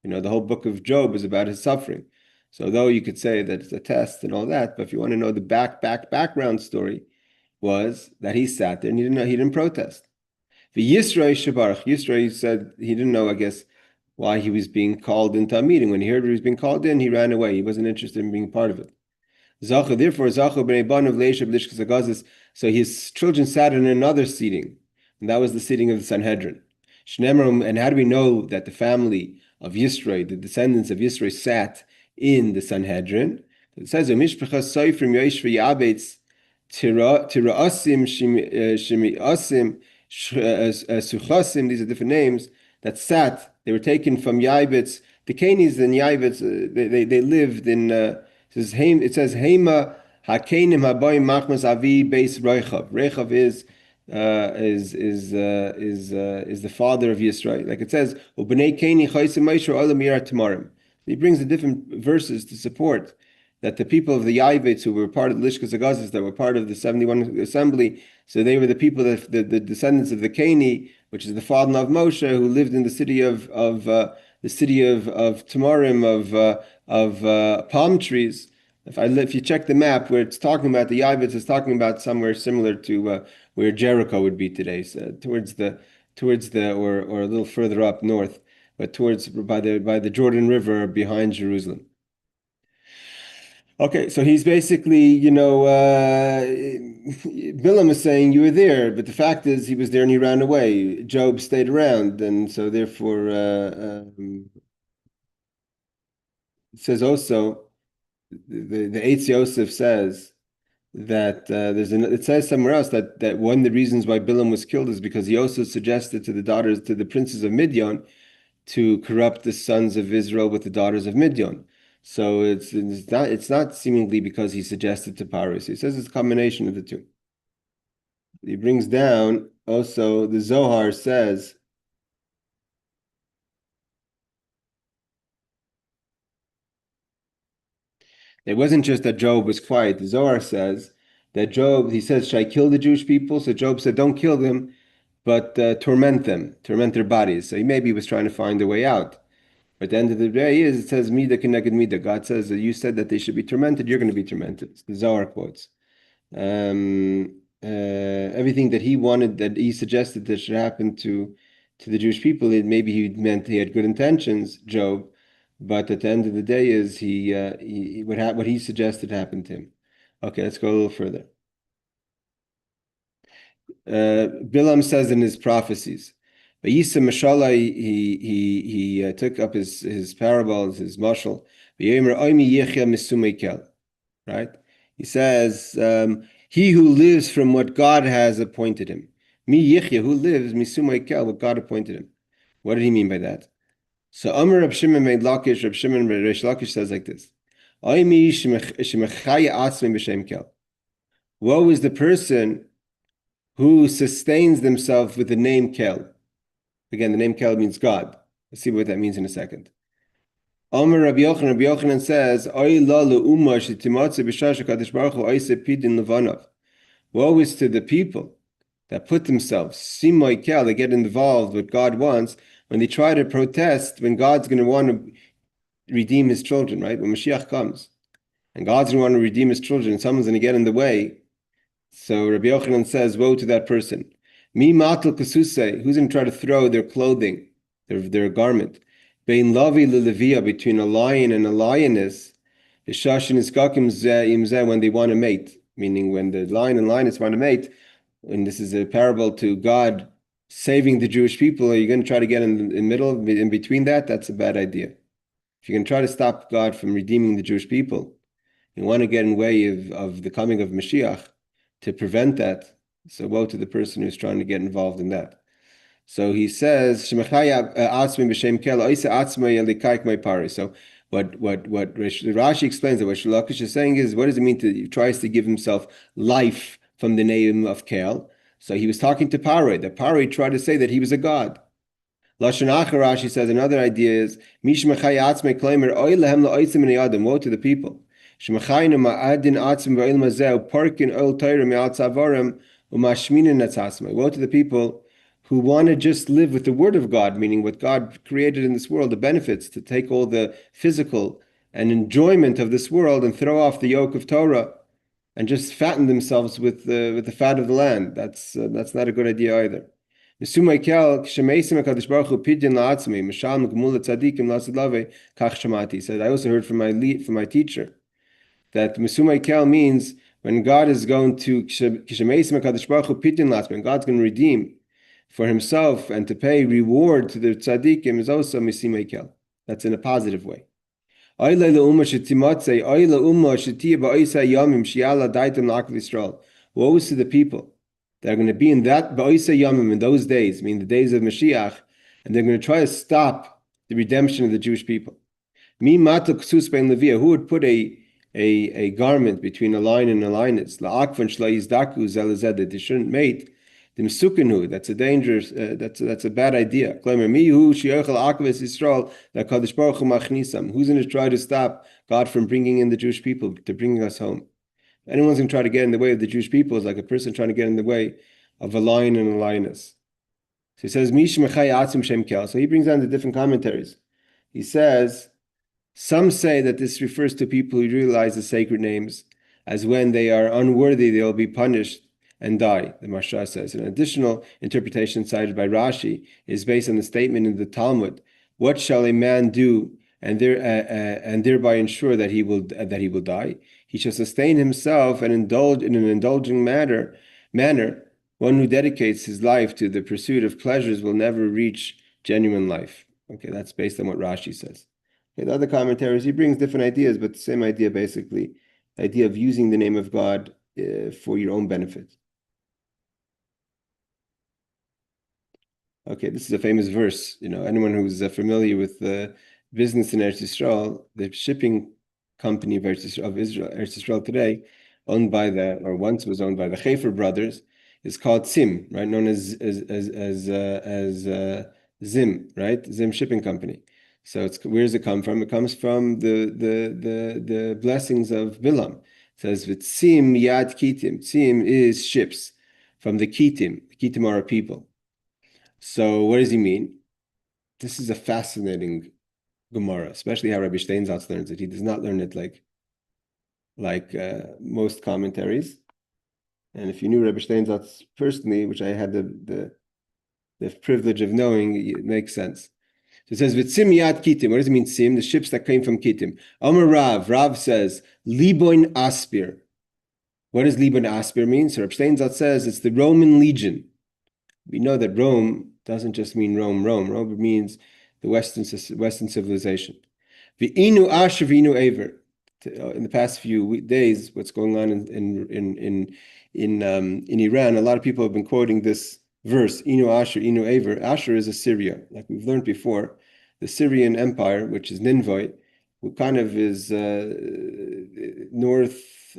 The whole book of Job is about his suffering. So though you could say that it's a test and all that, but if you want to know the background story, was that he sat there and he didn't protest. The Yisro Shabarach, Yisro said he didn't know, I guess, why he was being called into a meeting. When he heard he was being called in, he ran away. He wasn't interested in being part of it. Therefore, so his children sat in another seating, and that was the seating of the Sanhedrin. And how do we know that the family of Yisro, the descendants of Yisro, sat in the Sanhedrin? It says, these are different names that sat. They were taken from Yaibitz. The Canis and Yaibitz, they lived in. It says Hema Hakenim Habayim Machmas Avi Beis Reichav. Reichav is the father of Yisrael. Like it says, Ubnei Keni Chaysim Meisher Olam Yirah Tamarim. He brings the different verses to support that the people of the Yaivitz who were part of the Lishkas Agazis, that were part of the 71 assembly, so they were the people that the descendants of the Keni, which is the father of Moshe, who lived in the city of Tamarim of palm trees. If you check the map where it's talking about the Yaivitz, it's talking about somewhere similar to where Jericho would be today, so towards the or a little further up north, but by the Jordan River behind Jerusalem. Okay, so he's basically, Bilam is saying you were there, but the fact is he was there and he ran away. Job stayed around, and so therefore it says also the Eitz Yosef says that it says somewhere else that one of the reasons why Bilam was killed is because he also suggested to the princes of Midian to corrupt the sons of Israel with the daughters of Midian. So it's not seemingly because he suggested to Paris. He says it's a combination of the two. He brings down also the Zohar says it wasn't just that Job was quiet. The Zohar says that he says, should I kill the Jewish people? So Job said, don't kill them, but torment their bodies. So maybe he was trying to find a way out. But at the end of the day, it says, Mida keneged Mida. God says that you said that they should be tormented, you're going to be tormented. The Zohar quotes. Everything that he wanted, that he suggested that should happen to the Jewish people, maybe he meant he had good intentions, Job, but at the end of the day is what he suggested happened to him. Okay, let's go a little further. Bilam says in his prophecies, Vayisa Mashallah, he took up his parables, his mashal. Right? He says, he who lives from what God has appointed him. Mi Yichya, who lives, Misumaikel, what God appointed him. What did he mean by that? So Amr Rab Shimon made Lakish, Rab Shimon Reish Lakish says like this. Woe is the person who sustains themselves with the name Kel. Again, the name Kel means God. Let's see what that means in a second. Omer Rabbi Yochanan says, woe is to the people that put themselves, Simoy Kel, they get involved with God wants, when they try to protest, when God's going to want to redeem his children, right? When Mashiach comes, and God's going to want to redeem his children, and someone's going to get in the way. So Rabbi Yochanan says, woe to that person. Mi matal kasuse, who's going to try to throw their clothing, their garment. Bein lavi lelevia, between a lion and a lioness, ishashin iskakim imzeh, when they want to mate, meaning when the lion and lioness want to mate. And this is a parable to God saving the Jewish people. Are you going to try to get in the middle, in between that? That's a bad idea. If you're going to try to stop God from redeeming the Jewish people, you want to get in the way of the coming of Mashiach to prevent that. So woe to the person who's trying to get involved in that. So he says, So what Rashi explains that what Shalakish is saying is, what does it mean to, he tries to give himself life from the name of Kel? So he was talking to Paroi. The Paroi tried to say that he was a god. Lashon Acher, Rashi says, another idea is, woe to the people. Woe to the people who want to just live with the word of God, meaning what God created in this world, the benefits, to take all the physical and enjoyment of this world and throw off the yoke of Torah and just fatten themselves with the fat of the land. That's not a good idea either. He said, I also heard from my teacher that Mesumai Kel means when God is going to, when God's going to redeem for himself and to pay reward to the tzaddikim, is also Mesimai Kel. That's in a positive way. Woe to the people that are going to be in that ba'isa yamim, in those days, meaning the days of Mashiach, and they're going to try to stop the redemption of the Jewish people. Who would put a garment between a lion and a lioness? That they shouldn't mate. That's a dangerous. That's a bad idea. Who's going to try to stop God from bringing in the Jewish people, to bringing us home? Anyone's going to try to get in the way of the Jewish people is like a person trying to get in the way of a lion and a lioness. So he says, so he brings down the different commentaries. He says, some say that this refers to people who realize the sacred names, as when they are unworthy, they'll be punished and die, the Marsha says. An additional interpretation cited by Rashi is based on the statement in the Talmud, what shall a man do and thereby ensure that he will die? He shall sustain himself and indulge in an indulging manner. One who dedicates his life to the pursuit of pleasures will never reach genuine life. Okay, that's based on what Rashi says. Okay, the other commentaries, he brings different ideas, but the same idea basically, the idea of using the name of God for your own benefit. Okay, this is a famous verse. Anyone who's familiar with the business in Eretz Yisrael, the shipping company of Eretz Yisrael today, once was owned by the Chafer brothers, is called Zim, right? Known as Zim, right? Zim Shipping Company. So where does it come from? It comes from the blessings of Bilam. It says Tzim Yad Kitim. Tzim is ships from the Kitim. The Kitim are a people. So what does he mean? This is a fascinating Gemara, especially how Rabbi Steinsaltz learns it. He does not learn it like most commentaries. And if you knew Rabbi Steinsaltz personally, which I had the privilege of knowing, it makes sense. So it says, V'tzim yad kitim. What does it mean, tzim? The ships that came from Kitim. Amar Rav says, Liboin Aspir. What does Liboin Aspir mean? So Rabbi Steinsaltz says it's the Roman legion. We know that Rome doesn't just mean Rome. Rome means the Western civilization. V'inu asher v'inu aver. In the past few days, what's going on in Iran, a lot of people have been quoting this verse, Inu Asher, Inu Aver. Asher is Assyria. Like we've learned before, the Syrian Empire, which is Nineveh, who kind of is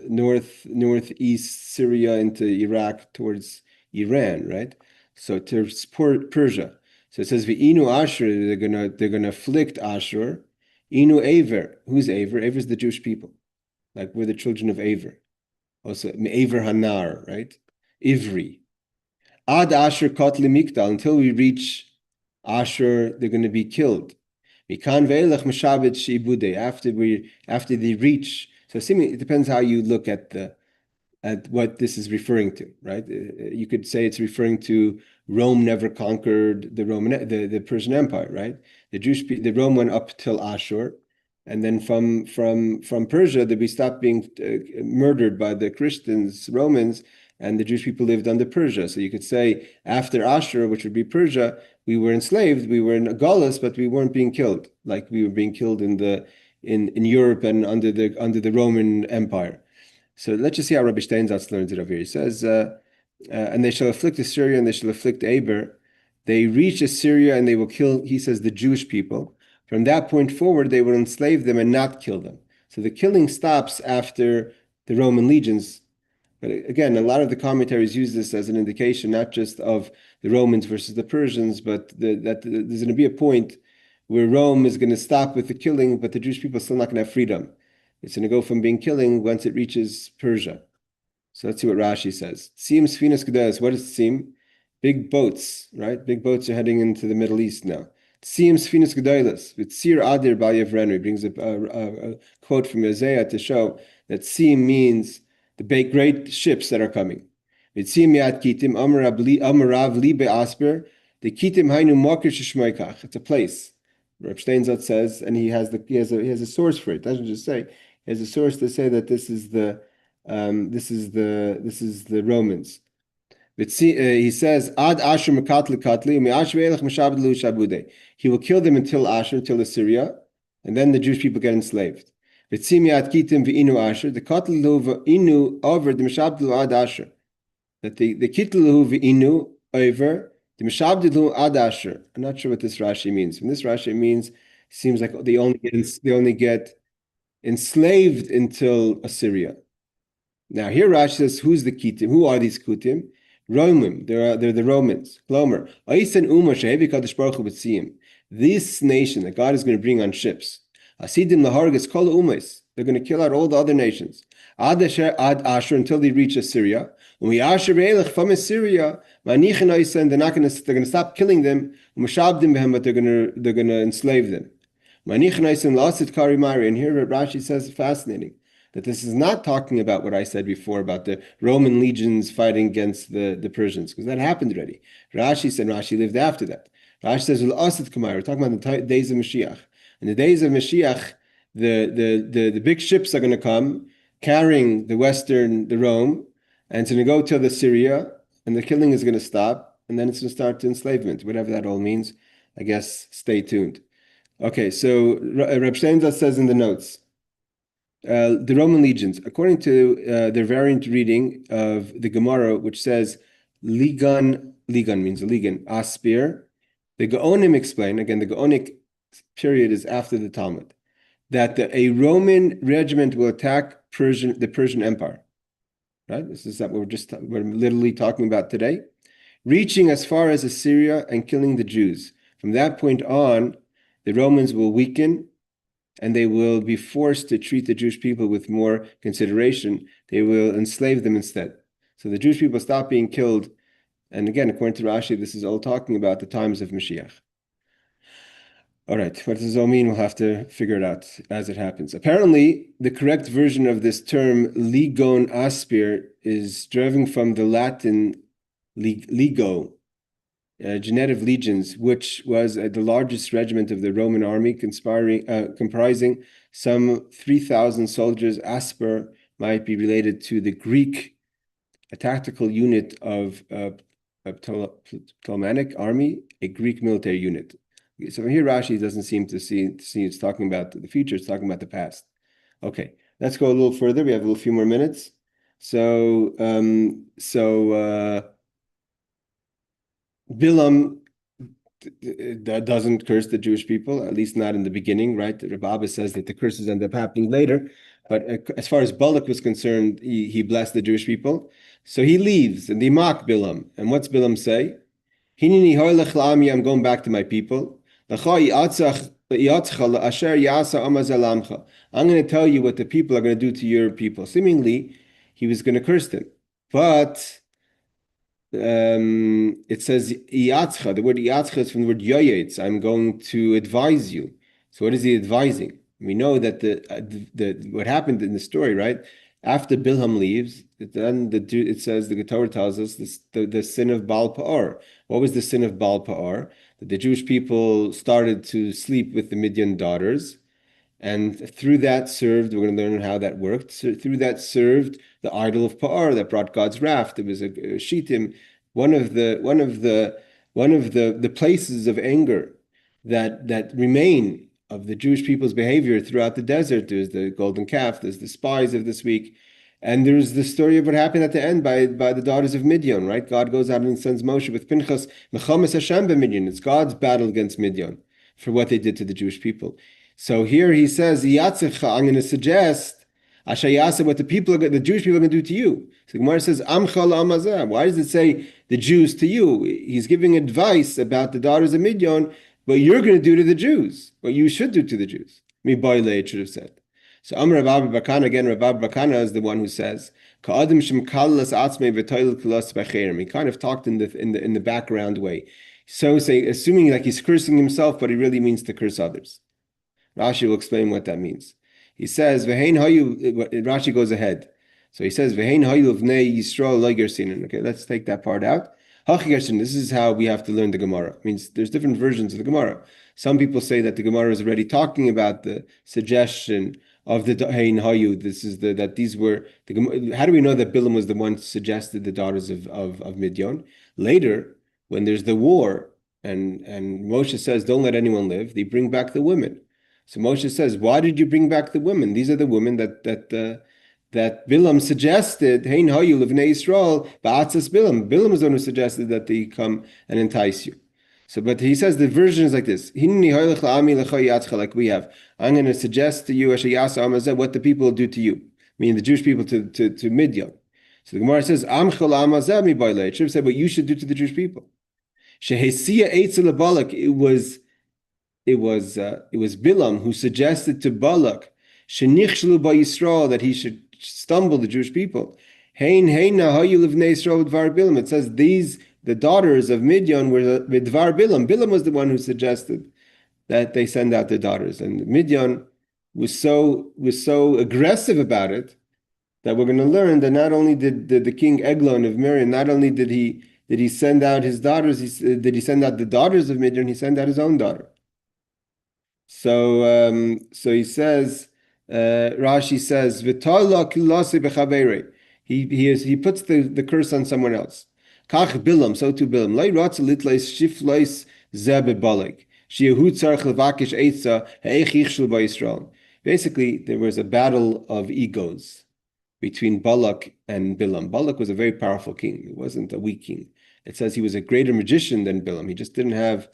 northeast Syria into Iraq towards Iran, right? So to Persia. So it says Inu Asher, they're gonna afflict Asher. Inu Aver. Who's Aver? Aver is the Jewish people. Like we're the children of Aver. Also Aver Hanar, right? Ivri. Ad Asher Kotli Mikdal, until we reach Asher, they're going to be killed. Mikan ve'elach meshabed sheibudei, after they reach. So it depends how you look at what this is referring to, right? You could say it's referring to Rome never conquered the Persian Empire, right? The Rome went up till Ashur, and then from Persia, we stopped being murdered by the Christians, Romans, and the Jewish people lived under Persia. So you could say after Ashur, which would be Persia, we were enslaved, we were in Gaulis, but we weren't being killed like we were being killed in Europe and under the Roman Empire. So let's just see how Rabbi Steinsaltz learns it over here. He says, and they shall afflict Assyria and they shall afflict Aber. They reach Assyria and they will kill, he says, the Jewish people. From that point forward, they will enslave them and not kill them. So the killing stops after the Roman legions. But again, a lot of the commentaries use this as an indication, not just of the Romans versus the Persians, but that there's going to be a point where Rome is going to stop with the killing, but the Jewish people are still not going to have freedom. It's going to go from being killing once it reaches Persia. So let's see what Rashi says. Tzim Sfinas Gedolos. What does tzim? Big boats, right? Big boats are heading into the Middle East now. Tzim Sfinas Gedolos. V'tzir Adir Bal Yavrenu. He brings a quote from Isaiah to show that tzim means the big great ships that are coming. V'tzim Yad Kitim Amarav Libe Asper. The Kitim Hainu Mokir Shishmoikach. It's a place. Reb Steinsaltz says, and he has a source for it. Doesn't just say. He has a source to say that this is the Romans. He says, Ad Ashur Makatli Katli, Shabudei. He will kill them until Ashur, until Assyria, and then the Jewish people get enslaved. Kitim V'inu Ashur, the Katlu Inu over the Meshabdlu Ad Ashur. That the Kitlu V'inu over the Meshabdlu Ad Ashur. I'm not sure what this Rashi means. From this Rashi, it means seems like they only get enslaved until Assyria. Now here Rashi says, who's the Kitim? Who are these Kutim? Romim. They're the Romans. Glomer. This nation that God is going to bring on ships. Asidim lahargas kol umes. They're going to kill out all the other nations. Ad Ashur until they reach Assyria. When we Ashur from Assyria, they're going to stop killing them. But they're going to enslave them. And here Rashi says fascinating that this is not talking about what I said before about the Roman legions fighting against the Persians, because that happened already. Rashi lived after that. Rashi says, we're talking about the days of Mashiach. In the days of Mashiach, the big ships are going to come carrying the Rome, and it's going to go to the Syria, and the killing is going to stop, and then it's going to start to enslavement, whatever that all means. I guess stay tuned. Okay, so Reb Steinsaltz says in the notes, the Roman legions, according to their variant reading of the Gemara, which says Ligan means a Ligan, Aspir, the Gaonim explain, again, the Gaonic period is after the Talmud, that a Roman regiment will attack the Persian Empire. Right? This is what we're literally talking about today, reaching as far as Assyria and killing the Jews. From that point on, the Romans will weaken and they will be forced to treat the Jewish people with more consideration. They will enslave them instead. So the Jewish people stop being killed. And again, according to Rashi, this is all talking about the times of Mashiach. All right, what does this all mean? We'll have to figure it out as it happens. Apparently, the correct version of this term, ligon aspir, is deriving from the Latin ligo, genitive legions, which was the largest regiment of the Roman army, comprising some 3,000 soldiers. Asper might be related to the Greek, a tactical unit of Ptolemaic army, a Greek military unit. So here Rashi doesn't seem to see it's talking about the future, it's talking about the past. Okay, let's go a little further. We have a few more minutes. So Bilam doesn't curse the Jewish people, at least not in the beginning, right? The Rebbe says that the curses end up happening later. But as far as Balak was concerned, he blessed the Jewish people. So he leaves and they mock Bilam. And what's Bilam say? Hinini I'm going back to my people. I'm going to tell you what the people are going to do to your people. Seemingly, he was going to curse them. But it says Iyatzcha. The word Iyatzcha is from the word Yoyetz. I'm going to advise you. So what is he advising? We know that what happened in the story, right? After Bilam leaves, then it says, the Torah tells us the sin of Baal Pa'or. What was the sin of Baal Pa'or? That the Jewish people started to sleep with the Midian daughters, and through that served, we're going to learn how that worked. So through that served the idol of Pa'ar that brought God's wrath. It was a Shittim, one of the places of anger that remain of the Jewish people's behavior throughout the desert. There's the golden calf, there's the spies of this week, and there's the story of what happened at the end by the daughters of Midian, right? God goes out and sends Moshe with Pinchas, Mechames Hashem b'Midian. It's God's battle against Midian for what they did to the Jewish people. So here he says, I'm going to suggest what the Jewish people are going to do to you. So Gemara says, why does it say the Jews to you? He's giving advice about the daughters of Midian, what you're going to do to the Jews, what you should do to the Jews. It should have said. So Amr Rav Bakana, again, Rav Bakana is the one who says, he kind of talked in the background way. So assuming like he's cursing himself, but he really means to curse others. Rashi will explain what that means. He says, Rashi goes ahead. So he says, okay, let's take that part out. This is how we have to learn the Gemara. It means there's different versions of the Gemara. Some people say that the Gemara is already talking about the suggestion of the Hein Hayu. This is that these were the. How do we know that Bilam was the one who suggested the daughters of Midian? Later, when there's the war and Moshe says, don't let anyone live, they bring back the women. So Moshe says, why did you bring back the women? These are the women that Bilam suggested, Hein Hayu Livnei Yisrael, Ba'atzas Bilam. Bilam is the one who suggested that they come and entice you. So, but he says the version is like this. Like we have. I'm going to suggest to you what the people will do to you, meaning the Jewish people to Midian. So the Gemara says, it should have said what you should do to the Jewish people. It was Bilam who suggested to Balak that he should stumble the Jewish people. It says the daughters of Midian were with Dvar Bilam. Bilam was the one who suggested that they send out their daughters, and Midian was so aggressive about it that we're going to learn that not only did the king Eglon of Miriam, not only did he send out his daughters, did he send out the daughters of Midian, he sent out his own daughter. So he says, Rashi says, he puts the curse on someone else. Kach Bilam, so too Bilam. Basically, there was a battle of egos between Balak and Bilam. Balak was a very powerful king. He wasn't a weak king. It says he was a greater magician than Bilam. He just didn't have,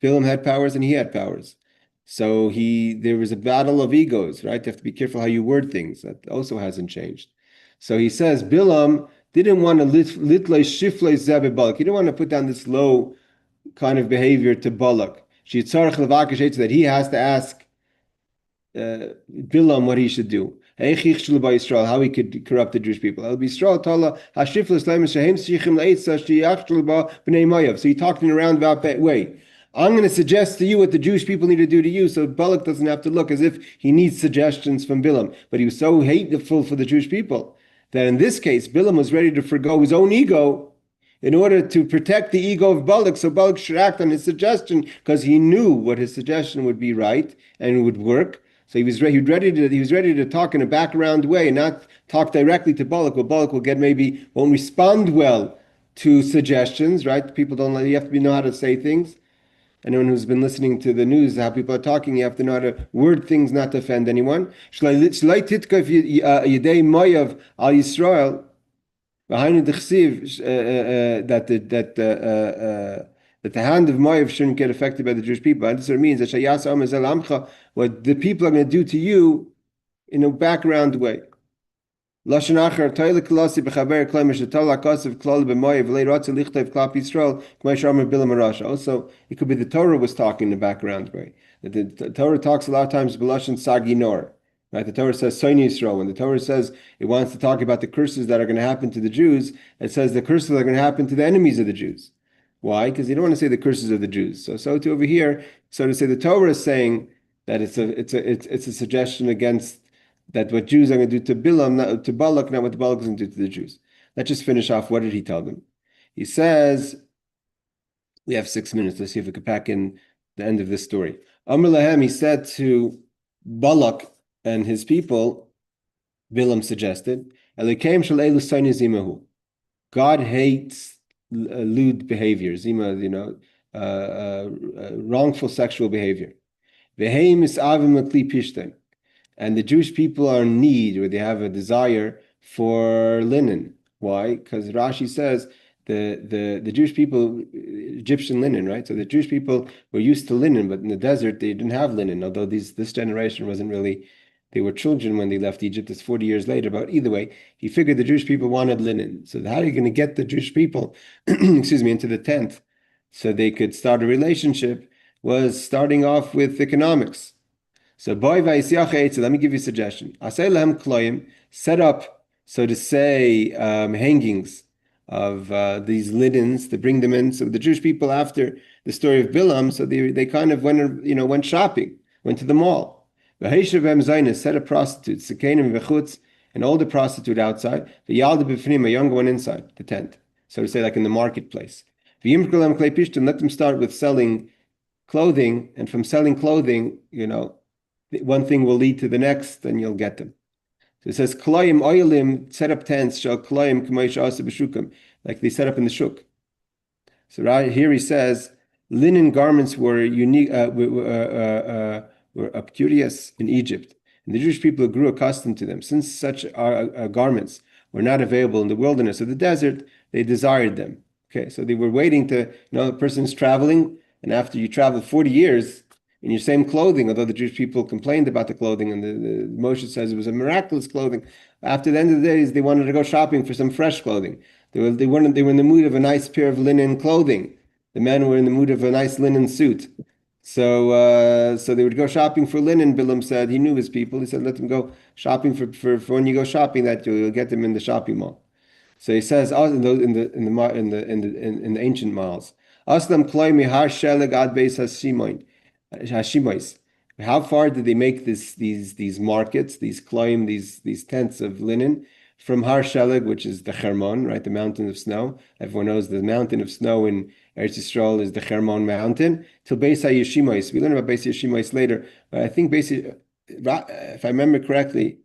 Bilam had powers and he had powers. So there was a battle of egos, right? You have to be careful how you word things. That also hasn't changed. So he says, Bilam didn't want to litlei shiflei zebe Balak. He didn't want to put down this low kind of behavior to Balak. That he has to ask Bilam what he should do. How he could corrupt the Jewish people. So he talked in a roundabout way. I'm going to suggest to you what the Jewish people need to do to you, so Balak doesn't have to look as if he needs suggestions from Bilam. But he was so hateful for the Jewish people that in this case, Bilam was ready to forgo his own ego in order to protect the ego of Balak. So Balak should act on his suggestion because he knew what his suggestion would be right and it would work. So he was ready to talk in a background way and not talk directly to Balak. Well, Balak won't respond well to suggestions, right? People you have to know how to say things. Anyone who's been listening to the news, how people are talking, you have to know how to word things not to offend anyone. That the hand of Moav shouldn't get affected by the Jewish people. And this means that what the people are going to do to you in a background way. Also, it could be the Torah was talking in the background way. The Torah talks a lot of times b'lashon saginor. Right? The Torah says Soni Yisrael. When the Torah says it wants to talk about the curses that are going to happen to the Jews, it says the curses that are going to happen to the enemies of the Jews. Why? Because you don't want to say the curses of the Jews. So too over here, so to say the Torah is saying that it's a suggestion against that what Jews are going to do to Bilam, not to Balak, not what Balak is going to do to the Jews. Let's just finish off. What did he tell them? He says, we have 6 minutes. Let's see if we can pack in the end of this story. Amr Lahem, he said to Balak and his people, Bilam suggested, God hates lewd behavior, zima, wrongful sexual behavior. And the Jewish people are in need, or they have a desire for linen. Why? Because Rashi says the Jewish people, Egyptian linen, right? So the Jewish people were used to linen, but in the desert they didn't have linen. Although this generation wasn't really, they were children when they left Egypt. It's 40 years later. But either way, he figured the Jewish people wanted linen. So how are you going to get the Jewish people, excuse me, into the tent so they could start a relationship? Was starting off with economics. So boy vayisyache. So let me give you a suggestion. Asay lehem kloim. Set up, so to say, hangings of these linens to bring them in. So the Jewish people, after the story of Bilam, so they kind of went shopping, went to the mall. Set up prostitutes, an older prostitute outside, a younger one inside the tent. So to say, like in the marketplace. Let them start with selling clothing, and from selling clothing, one thing will lead to the next, and you'll get them. So it says, Kloim oilim, set up tents, shall kloim b'shukim, like they set up in the shuk. So right here he says, linen garments were unique, were obtuse in Egypt, and the Jewish people grew accustomed to them. Since such garments were not available in the wilderness or the desert, they desired them. Okay, so they were waiting to, a person's traveling, and after you travel 40 years in your same clothing, although the Jewish people complained about the clothing, and the Moshe says it was a miraculous clothing. After the end of the days, they wanted to go shopping for some fresh clothing. They were in the mood of a nice pair of linen clothing. The men were in the mood of a nice linen suit. So they would go shopping for linen. Bilam said he knew his people. He said, let them go shopping for when you go shopping, that you'll get them in the shopping mall. So he says in the ancient malls, Aslam kloimi har sheleg ad beis hashimois. How far did they make these markets, these tents of linen from Har Sheleg, which is the Hermon, right, the mountain of snow? Everyone knows the mountain of snow in Eretz Yisrael is the Hermon mountain, till Beis HaYeshimois. We learn about Beis HaYeshimois later, but I think if I remember correctly,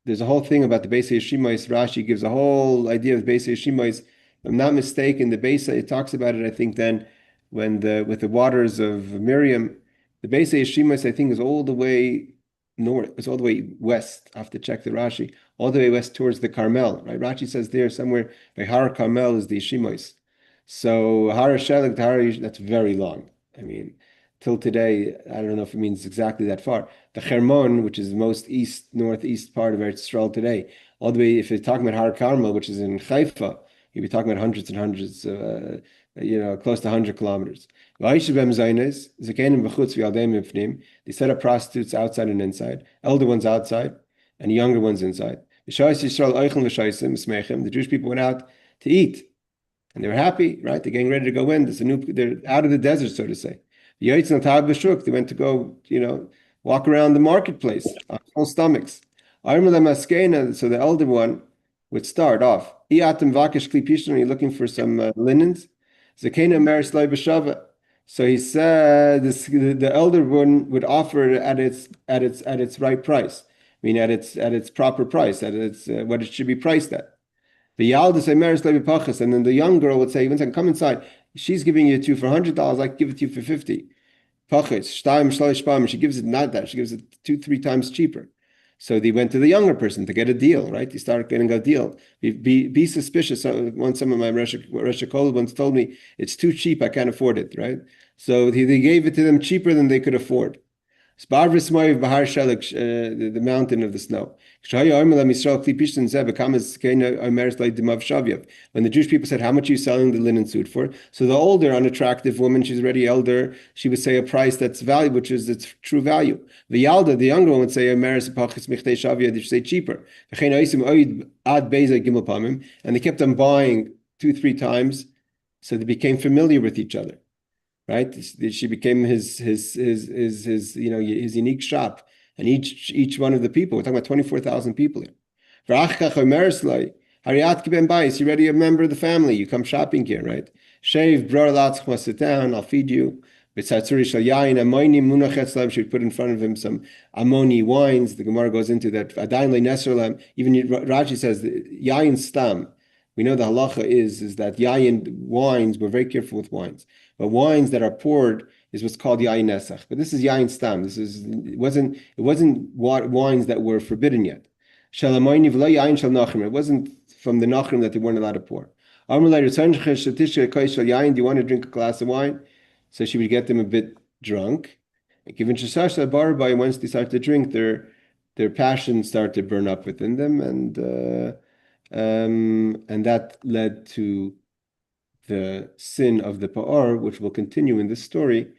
there's a whole thing about the Beis HaYeshimois. Rashi gives a whole idea of Beis HaYeshimois. If I'm not mistaken, the Beis, it talks about it, I think, then with the waters of Miriam, the Beis HaYeshimois, I think, is all the way north. It's all the way west. I have to check the Rashi. All the way west towards the Carmel, right? Rashi says there somewhere by Har Carmel is the Yeshimois. So Har Sheleg to Har, that's very long. I mean, till today, I don't know if it means exactly that far. The Hermon, which is the most northeast part of Eretz Yisrael today, all the way, if you're talking about Har Carmel, which is in Haifa, you'll be talking about hundreds and hundreds, close to 100 kilometers. They set up prostitutes outside and inside, elder ones outside, and younger ones inside. The Jewish people went out to eat, and they were happy, right? They're getting ready to go in. They're out of the desert, so to say. They went to go, walk around the marketplace on full stomachs. So the elder one would start off. You're looking for some linens. So he said the elder one would offer it at its right price. I mean, at its proper price, at its what it should be priced at. And then the young girl would say, "Vincent, come inside. She's giving you two for $100. I give it to you for 50. She gives it not that. She gives it 2-3 times cheaper." So they went to the younger person to get a deal, right? They started getting a deal. Be suspicious. Some of my Rosh Kol once told me it's too cheap. I can't afford it, right? So they gave it to them cheaper than they could afford. The mountain of the snow. When the Jewish people said, how much are you selling the linen suit for? So the older, unattractive woman, she's already elder, she would say a price that's value, which is its true value. The younger one would say, say cheaper. And they kept on buying 2-3 times, so they became familiar with each other. Right? She became his unique shop. And each one of the people, we're talking about 24,000 people here. You already a member of the family. You come shopping here, right? Shave, sit down, I'll feed you. She would put in front of him some amoni wines. The Gemara goes into that. Even Rashi says yayin stam. We know the halacha is that yayin wines, we're very careful with wines. But wines that are poured is what's called yayin nesach. But this is yayin stam. It wasn't wines that were forbidden yet. It wasn't from the nachrim that they weren't allowed to pour. Do you want to drink a glass of wine? So she would get them a bit drunk. Given Shashash Barabai, once they start to drink, their passions start to burn up within them, and that led to the sin of the Pa'ar, which will continue in this story,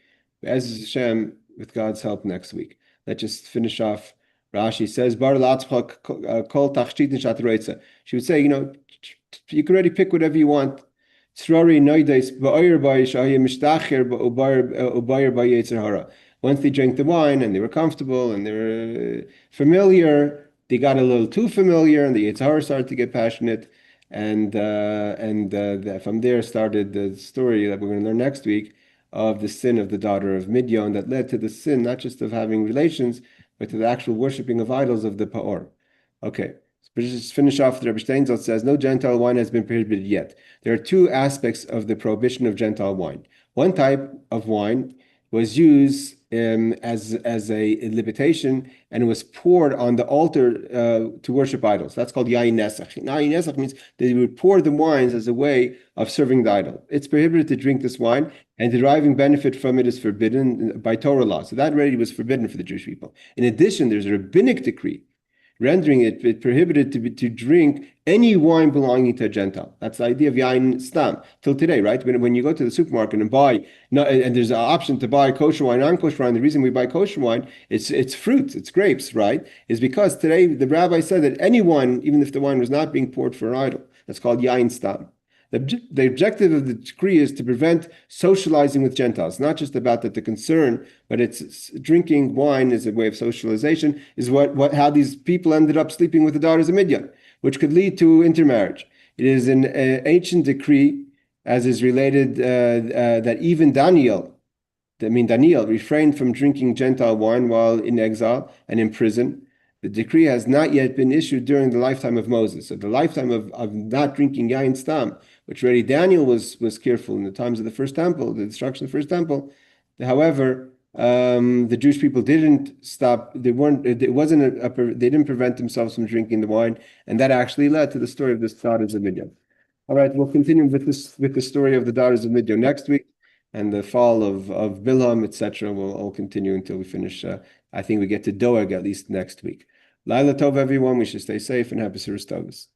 as Hashem, with God's help, next week. Let's just finish off. Rashi says, she would say, you can already pick whatever you want. Once they drank the wine and they were comfortable and they were familiar, they got a little too familiar, and the Yetzer Hara started to get passionate, and from there started the story that we're going to learn next week of the sin of the daughter of Midian that led to the sin not just of having relations, but to the actual worshipping of idols of the Pa'or. Okay. But just finish off, the Rebbe Steinsaltz says, no Gentile wine has been prohibited yet. There are two aspects of the prohibition of Gentile wine. One type of wine was used as a libatation, and it was poured on the altar to worship idols. That's called yayin nesach. Yayin nesach means they would pour the wines as a way of serving the idol. It's prohibited to drink this wine, and deriving benefit from it is forbidden by Torah law. So that already was forbidden for the Jewish people. In addition, there's a rabbinic decree rendering it prohibited to drink any wine belonging to a Gentile. That's the idea of yain stam till today, right? When you go to the supermarket and buy, and there's an option to buy kosher wine, non-kosher wine. The reason we buy kosher wine, it's fruits, it's grapes, right? Is because today the rabbi said that any wine, even if the wine was not being poured for an idol, that's called yain stam. The objective of the decree is to prevent socializing with Gentiles. Not just about that the concern, but it's drinking wine is a way of socialization, is how these people ended up sleeping with the daughters of Midian, which could lead to intermarriage. It is an ancient decree, as is related, that even Daniel refrained from drinking Gentile wine while in exile and in prison. The decree has not yet been issued during the lifetime of Moses. So the lifetime of not drinking yain stam, which already Daniel was careful in the times of the first temple, the destruction of the first temple. However, the Jewish people didn't stop. They didn't prevent themselves from drinking the wine, and that actually led to the story of the daughters of Midian. All right, we'll continue with the story of the daughters of Midian next week, and the fall of Bilam, etc. We'll all continue until we finish. I think we get to Doeg at least next week. Laila Tov, everyone. We should stay safe and have B'suras Tovos.